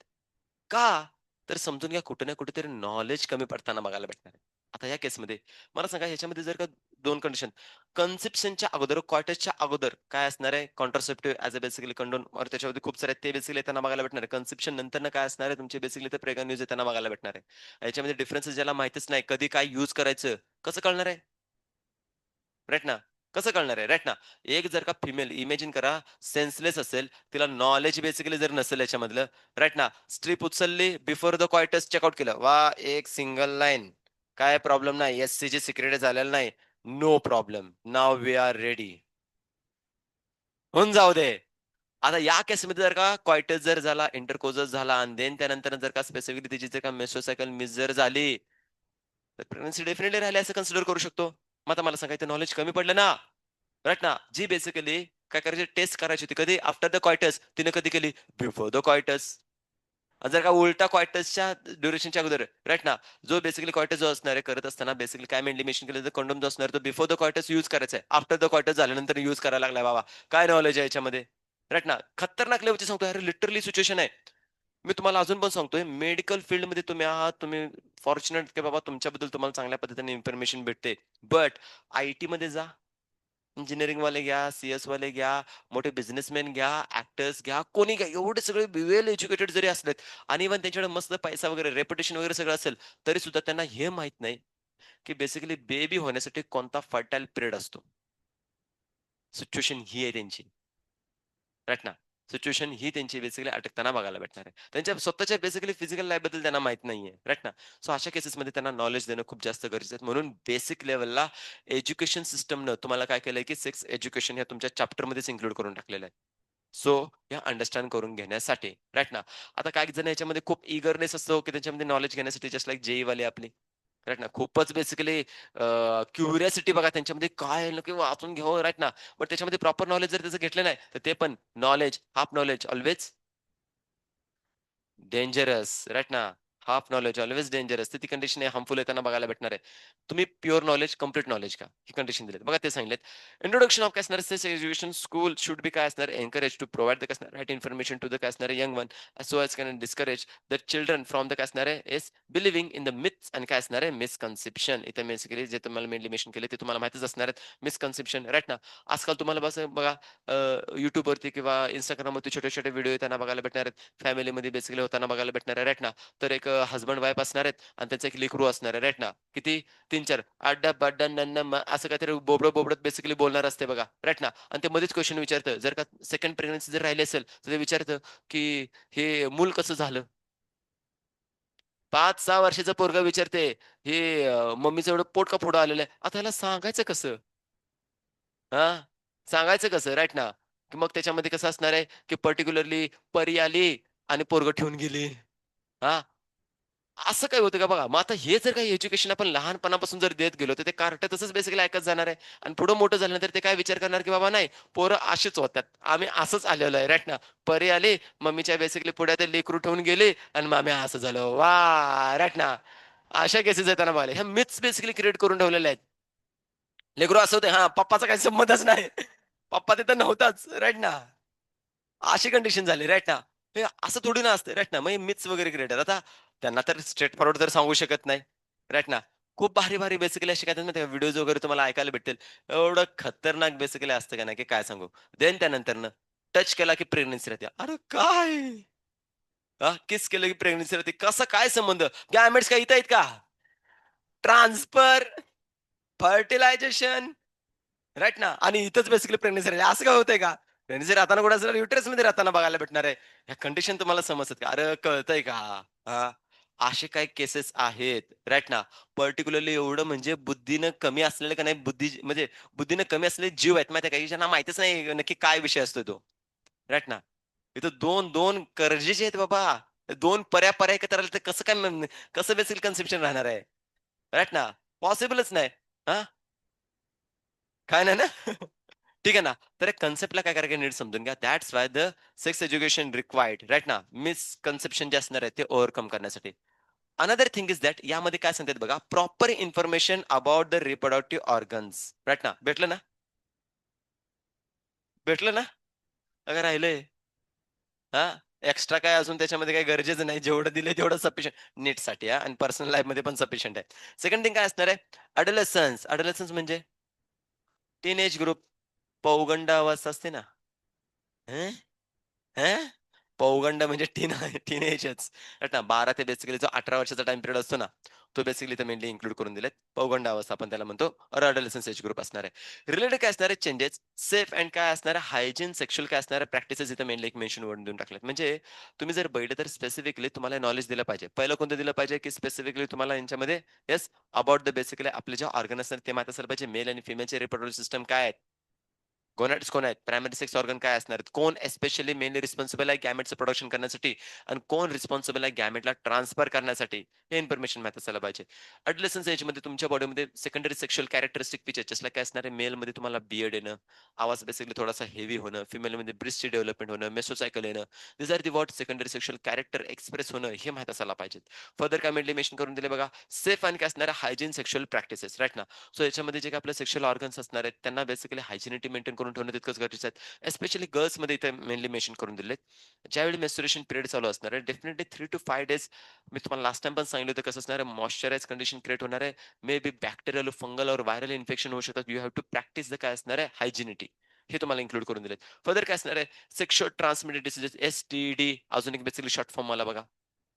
का? तर समजून घ्या कुठे ना कुठेतरी नॉलेज कमी पडताना बघायला भेटणार आहे. आता या केसमध्ये मला सांगा ह्याच्यामध्ये जर का 2 कंडिशन कन्सेप्शनच्या अगोदर, क्वार्टर्सच्या अगोदर काय असणार आहे contraceptive as a basically condom और त्याच्यामध्ये खूप सारे आहेत ते बेसिकली येताना बघायला भेटणार आहे. कन्सेप्शन नंतरनं काय असणार आहे तुमचे बेसिकली ते प्रेग्नन्सी न्यूज येताना बघायला भेटणार आहे. याच्यामध्ये डिफरन्सेस ज्याला माहीतच नाही, कधी काय यूज करायचं, कसं कळणार आहे? राइट ना? कसं कळणार आहे? राइट ना? एक जर का फिमेल इमॅजिन करा सेन्सलेस असेल, तिला नॉलेज बेसिकली जर नसेल याच्यामधलं, राइट ना? स्ट्रीप उचलली, बिफोर द क्वायटस चेकआउट केलं. वाह! एक सिंगल लाईन. काय प्रॉब्लेम नाही. एस-सीची सिक्रेट झालेलं नाही. No problem. Now we are ready. होऊन जाऊ दे. आता या केसमध्ये जर का क्वायटस जर झाला, इंटरकोर्स झाला आणि देन त्यानंतर जर का स्पेसिफिकली तिची जर का मेसोसायकल मिस जर झाली, तर प्रेग्नन्सी डेफिनेटली राहिली असं कन्सिडर करू शकतो. मग आता मला सांगा इथे नॉलेज कमी पडलं ना. राइट ना. जी बेसिकली काय करायची टेस्ट करायची होती. कधी आफ्टर द क्वायटस तिने कधी केली? Before the coitus. जर का उलटा क्वार्टर्सच्या ड्युरेशनच्या अगोदर राइट ना, जो बेसिकली क्वार्टर जो असणार आहे करत असताना बेसिकली काय मेंशन केलं तर कंडोम जो असणार आहे तो बिफोर द क्वार्टर्स यूज करायचा आहे. आफ्टर द क्वार्टर्स झाल्यानंतर यूज करायला लागलाय बाबा. काय नॉलेज आहे याच्यामध्ये? राइट ना. खतरनाक लेव्हलची सांगतोय. अरे लिटरली सिच्युएशन आहे. मी तुम्हाला अजून पण सांगतोय मेडिकल फील्डमध्ये तुम्ही आहात. तुम्ही फॉर्च्युनेट की बाबा तुमच्याबद्दल तुम्हाला चांगल्या पद्धतीने इन्फॉर्मेशन भेटते. बट आय-टीमध्ये जा. इंजिनिअरिंगवाले घ्या, सी-एसवाले घ्या, मोठे बिझनेसमॅन घ्या, ॲक्टर्स घ्या, कोणी घ्या. एवढे सगळे वेल एज्युकेटेड जरी असलेत आणि इव्हन त्यांच्याकडे मस्त पैसा वगैरे, रेप्युटेशन वगैरे सगळं असेल, तरीसुद्धा त्यांना हे माहीत नाही, की बेसिकली बेबी होण्यासाठी कोणता फर्टाईल पिरियड असतो. सिच्युएशन ही आहे त्यांची. राइट ना. सिच्युएशन ही त्यांची बेसिकली अटकताना बघायला भेटणार आहे. त्यांच्या स्वतःच्या बेसिकली फिजिकल लाईफबद्दल त्यांना माहीत नाहीये. राइट ना. सो अशा केसेसमध्ये त्यांना नॉलेज देणं खूप जास्त गरजेचं आहे. म्हणून बेसिक लेव्हलला एज्युकेशन सिस्टमनं तुम्हाला काय केलंय, की सेक्स एज्युकेशन हे तुमच्या चॅप्टरमध्येच इन्क्लूड करून टाकलेलं आहे. सो हे अंडरस्टँड करून घेण्यासाठी. राइट ना. आता काही जण याच्यामध्ये खूप ईगरनेस असतो, की त्याच्यामध्ये नॉलेज घेण्यासाठी जस्ट लाइक जे वाले आपली. राइट ना. खूपच बेसिकली क्युरिओसिटी बघा त्यांच्यामध्ये काय आहे नक्की वाचून घ्यावं राइट ना. बट त्याच्यामध्ये प्रॉपर नॉलेज जर त्याचं घेतलं नाही, तर ते पण knowledge, half knowledge always dangerous, right ना. Half knowledge always dangerous. तर ती कंडिशन आहे हार्मफुल येताना बघायला भेटणार आहे. तुम्ही प्युअर नॉलेज, कंप्लीट नॉलेज घ्या. ही कंडिशन दिलीत. बघा ते सांगितलेत. इंट्रोडक्शन ऑफ काय असणार sex education school should be काय असणार एन्करेज टू प्रोव्हाईड द काय असणार राइट इन्फॉर्मेशन टू द काय असणार young one so as can discourage the children from the काय असणार आहे is believing in the myths आणि काय असणार आहे मिसकन्सेप्शन. इथे बेसिकली जे तुम्हाला मेनली मेन्शन केले ते तुम्हाला माहितीच असणार आहेत. मिसकन्सेप्शन राइट ना. आजकाल तुम्हाला बस बघा YouTubeवरती किंवा Instagramवरती छोटे-छोटे व्हिडिओ येताना बघायला भेटणार आहेत. फॅमिलीमध्ये बेसिकली होताना बघायला भेटणार आहे, राइट ना. तर एक हसबंड वाईफ असणार आहेत आणि त्यांचं एक लेकरू असणार आहे, राइट ना. किती 3-4 अड्डा-बड्डा नन्ना असं काहीतरी बोबडं-बोबडं बेसिकली बोलणार असते बघा, राइट ना. आणि ते मध्येच क्वेशन विचारतं, जर का सेकंड प्रेग्नन्सी जर राहिली असेल, तर ते विचारतं, की "हे मूल कसं झालं?" 5-6 वर्षाचं पोरगं विचारते, "हे मम्मीचं एवढं पोट का पुढं आलेलं आहे?" आता ह्याला सांगायचं कसं? हां, सांगायचं कसं? राइट ना. की मग त्याच्यामध्ये कसं असणार आहे, की पर्टिक्युलरली परी आली आणि पोरगं ठेवून गेली. हां, असं काही होतं का बघा. मग आता हे जर काही एज्युकेशन आपण लहानपणापासून जर देत गेलो, तर ते कार्ट तसंच बेसिकली ऐकत जाणार आहे आणि पुढे मोठं झाल्यानंतर ते काय विचार करणार, की बाबा नाही, पोरं अशीच होतात. आम्ही असंच आलेलो आहे, राइट ना. परी आली, मम्मीच्या बेसिकली पुढे ते लेकरू ठेवून गेली आणि आम्ही असं झालो. वाह! राइट ना. अशा केसेस येताना बघायला. ह्या मिथ्स बेसिकली क्रिएट करून ठेवलेल्या आहेत. लेकरू असं होते हां, पप्पाचा काही संबंधच नाही. पप्पा तिथं नव्हताच, राइट ना. अशी कंडिशन झाली, राइट ना. हे असं थोडी ना असतं, राइट ना. मग हे मिथ्स वगैरे क्रिएटर आता त्यांना तर स्ट्रेट फॉरवर्ड तर सांगू शकत नाही, राइट ना. खूप भारी-भारी बेसिकली असे काय म्हणतात व्हिडिओज वगैरे तुम्हाला ऐकायला भेटतील. एवढं खतरनाक बेसिकली असतं का नाही, की काय सांगू. देन त्यानंतरनं टच केला की प्रेग्नन्सी राहते. अरे काय? किस केलं की प्रेग्नन्सी राहते. कसा काय संबंध? गॅमेट्स काय इथं आहेत का? ट्रान्सफर, फर्टिलायझेशन राइट ना आणि इथंच बेसिकली प्रेग्नन्सी राहिली. असं काय होतंय का? प्रेग्नन्सी राहताना कुठे असेल युटरसमध्ये राहताना बघायला भेटणार आहे. ह्या कंडिशन तुम्हाला समजतात का? अरे कळतंय का? हां, असे काही केसेस आहेत, राइट ना. पर्टिक्युलरली एवढं म्हणजे बुद्धीनं कमी असलेले का नाही बुद्धी म्हणजे बुद्धीनं कमी असलेले जीव आहेत माहिती आहे का? ज्यांना माहीतच नाही नक्की काय विषय असतो तो, राइट ना. इथं 2-2 गरजेचे आहेत बाबा. 2 पर्या-पर्या एकत्र आल्या तर कसं काय कसं बेसिकली कन्सेप्शन राहणार आहे, राइट ना. पॉसिबलच नाही. हां, काय नाही ना? ठीक आहे ना. तर या कन्सेप्टला काय करायचं नीट समजून घ्या. That's why the sex education required right ना. मिसकन्सेप्शन जे असणार आहे ते ओव्हरकम करण्यासाठी. अनदर थिंग इज दॅट यामध्ये काय सांगतात बघा, proper information about the reproductive organs right ना. भेटलं ना? भेटलं ना? का राहिलंय? हां, एक्स्ट्रा काय अजून त्याच्यामध्ये काही गरजेचं नाही. जेवढं दिलंय तेवढं सफिशियंट नीटसाठी हां आणि पर्सनल लाईफमध्ये पण सफिशियंट आहे. सेकंड थिंग काय असणार आहे? अडोलसन्स. अडोलसन्स म्हणजे टीनेज ग्रुप. पौगंडावस्था असते ना. हं? हं? पौगंड म्हणजे टीनेजच. राइट ना. 12 ते बेसिकली जो 18 वर्षाचा टाईम पिरियड असतो ना, तो बेसिकली इथं मेनली इन्क्लूड करून दिलेत. पौगंड अवस्था आपण त्याला म्हणतो और एडोलसन्स एज ग्रुप असणार आहे. रिलेटेड काय असणार आहे चेंजेस, सेफ अँड काय असणार आहे हायजीन, सेक्शुअल काय असणार आहे प्रॅक्टिसेस इथं मेनली एक मेन्शन वरून देऊन टाकलेत. म्हणजे तुम्ही जर बघितलं तर स्पेसिफिकली तुम्हाला नॉलेज दिलं पाहिजे. पहिलं कोणतं दिलं पाहिजे, की स्पेसिफिकली तुम्हाला यांच्यामध्ये येस अबाउट द बेसिकली आपले जे ऑर्गन असतात ते माहीत असायला पाहिजे. मेल आणि फिमेलचे रिप्रोडक्टिव्ह सिस्टम काय आहेत? गोनॅड्स कोण आहेत? प्रायमरी सेक्स ऑर्गन काय असणार आहेत? कोण एस्पेशली मेनली रिस्पॉन्सिबल आहे गॅमेटचं प्रोडक्शन करण्यासाठी आणि कोण रिस्पॉन्सिबल आहे गॅमेटला ट्रान्सफर करण्यासाठी? हे इन्फॉर्मेशन माहीत असायला पाहिजे. एडोलसन्स एजमध्ये तुमच्या बॉडीमध्ये सेकंडरी सेक्शुअल कॅरेक्टरिस्टिक फीचर जसं काय असणार आहे मेलमध्ये तुम्हाला बियर्ड येणं, आवाज बेसिकली थोडासा हेवी होणं, फिमेलमध्ये ब्रेस्टची डेव्हलपमेंट होणं, मेसोसायकल येणं. This are the what secondary sexual character express होणं हे माहीत असायला पाहिजे. फर्दर काय मेनली मेन्शन करून दिले बघा, सेफ आणि काय असणार आहे हायजीन सेक्शुअल प्रॅक्टिसेस राइट ना. सो याच्यामध्ये जे काही आपले सेक्शुअल ऑर्गन्स असणार आहेत, त्यांना बेसिकली हायजिनिटी मेंटेन करून ठेवणं तितकंच गरजेचं आहे. एस्पेशली गर्ल्समध्ये इथे मेनली मेन्शन करून दिलेत. ज्यावेळी मेन्स्ट्रुएशन पिरियड चालू असणार आहे, डेफिनिटली 3 टू 5 डेज मी तुम्हाला लास्ट टाईम पण सांगितलं होतं कसं असणार आहे, मॉइश्चराइज कंडिशन क्रिएट होणार आहे. मे बी बॅक्टेरियल, फंगल और व्हायरल इन्फेक्शन होऊ शकतात. You have to practice the काय असणार आहे हायजिनिटी. हे तुम्हाला इन्क्लूड करून दिलेत. फर्दर काय असणार आहे, सेक्शुअल ट्रान्समिटेड डिसीजेस एस-टी-डी अजून एक बेसिकली शॉर्ट फॉर्म मला बघा.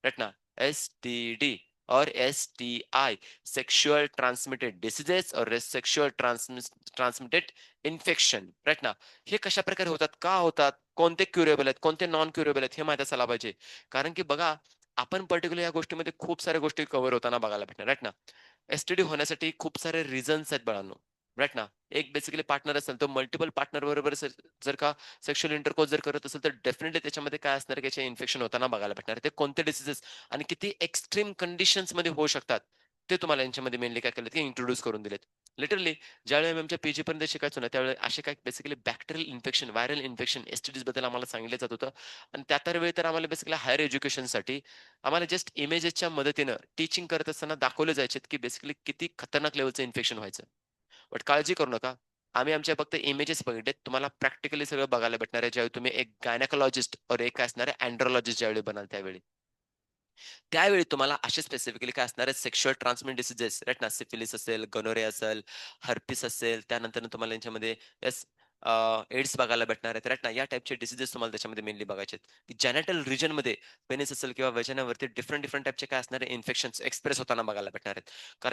राइट ना, एस-टी-डी और एस-टी-आय सेक्शुअल ट्रान्समिटेड डिसीजेस और सेक्शुअल ट्रान्समिटेड इन्फेक्शन राइट ना. हे कशाप्रकारे होतात? का होतात? कोणते क्युरेबल आहेत? कोणते नॉन क्युरेबल आहेत? हे माहीत असायला पाहिजे. कारण की बघा, आपण पर्टिक्युलर या गोष्टीमध्ये खूप साऱ्या गोष्टी कव्हर होताना बघायला भेटणार राइट ना. एस-टी-डी होण्यासाठी खूप सारे रिझन्स आहेत बाळांनो. राइट ना. एक बेसिकली पार्टनर असेल, तो मल्टिपल पार्टनर बरोबर जर का सेक्शुअल इंटरकोर्स जर करत असेल, तर डेफिनिटली त्याच्यामध्ये काय असणार आहे, की इन्फेक्शन होताना बघायला भेटणार आहे. ते कोणते डिसीजेस आणि किती एक्स्ट्रीम कंडिशन्समध्ये होऊ शकतात. ते तुम्हाला यांच्यामध्ये मेनली काय केलं, की इंट्रोड्यूस करून दिलेत. लिटरली ज्यावेळी आम्ही आमच्या पी-जीपर्यंत शिकायचो ना, त्यावेळी असे काही basically bacterial infection, viral infection, एस-टी-डीजबद्दल आम्हाला सांगितलं जात होतं आणि त्या तर वेळी तर आम्हाला बेसिकली हायर एज्युकेशनसाठी आम्हाला जस्ट इमेजेसच्या मदतीनं टीचिंग करत असताना दाखवले जायचे, की बेसिकली किती खतरनाक लेव्हलचं इन्फेक्शन व्हायचं. बट काळजी करू नका. आम्ही आमच्या फक्त इमेजेस बघितलेत. तुम्हाला प्रॅक्टिकली सगळं बघायला भेटणार आहे, ज्यावेळी तुम्ही एक गायनेकोलॉजिस्ट और एक काय असणार आहे अँड्रोलॉजिस्ट ज्यावेळी बनाल त्यावेळी. त्यावेळी तुम्हाला असे स्पेसिफिकली काय असणार आहे सेक्शुअल ट्रान्समिट डिसीजेस राइट ना, सिफिलिस असेल, गोनोरिया असेल, हर्पिस असेल, त्यानंतर तुम्हाला यांच्यामध्ये येस एड्स बघायला भेटणार आहेत राइट ना. या टाइपचे डिसीजेस तुम्हाला त्याच्यामध्ये मेनली बघायचे आहेत. जेनिटल रिजनमध्ये पेनिस असेल किंवा व्हाजिनावरती डिफरंट डिफरंट टाइपचे काय असणारे इन्फेक्शन्स एक्सप्रेस होताना बघायला भेटणार आहेत. कारण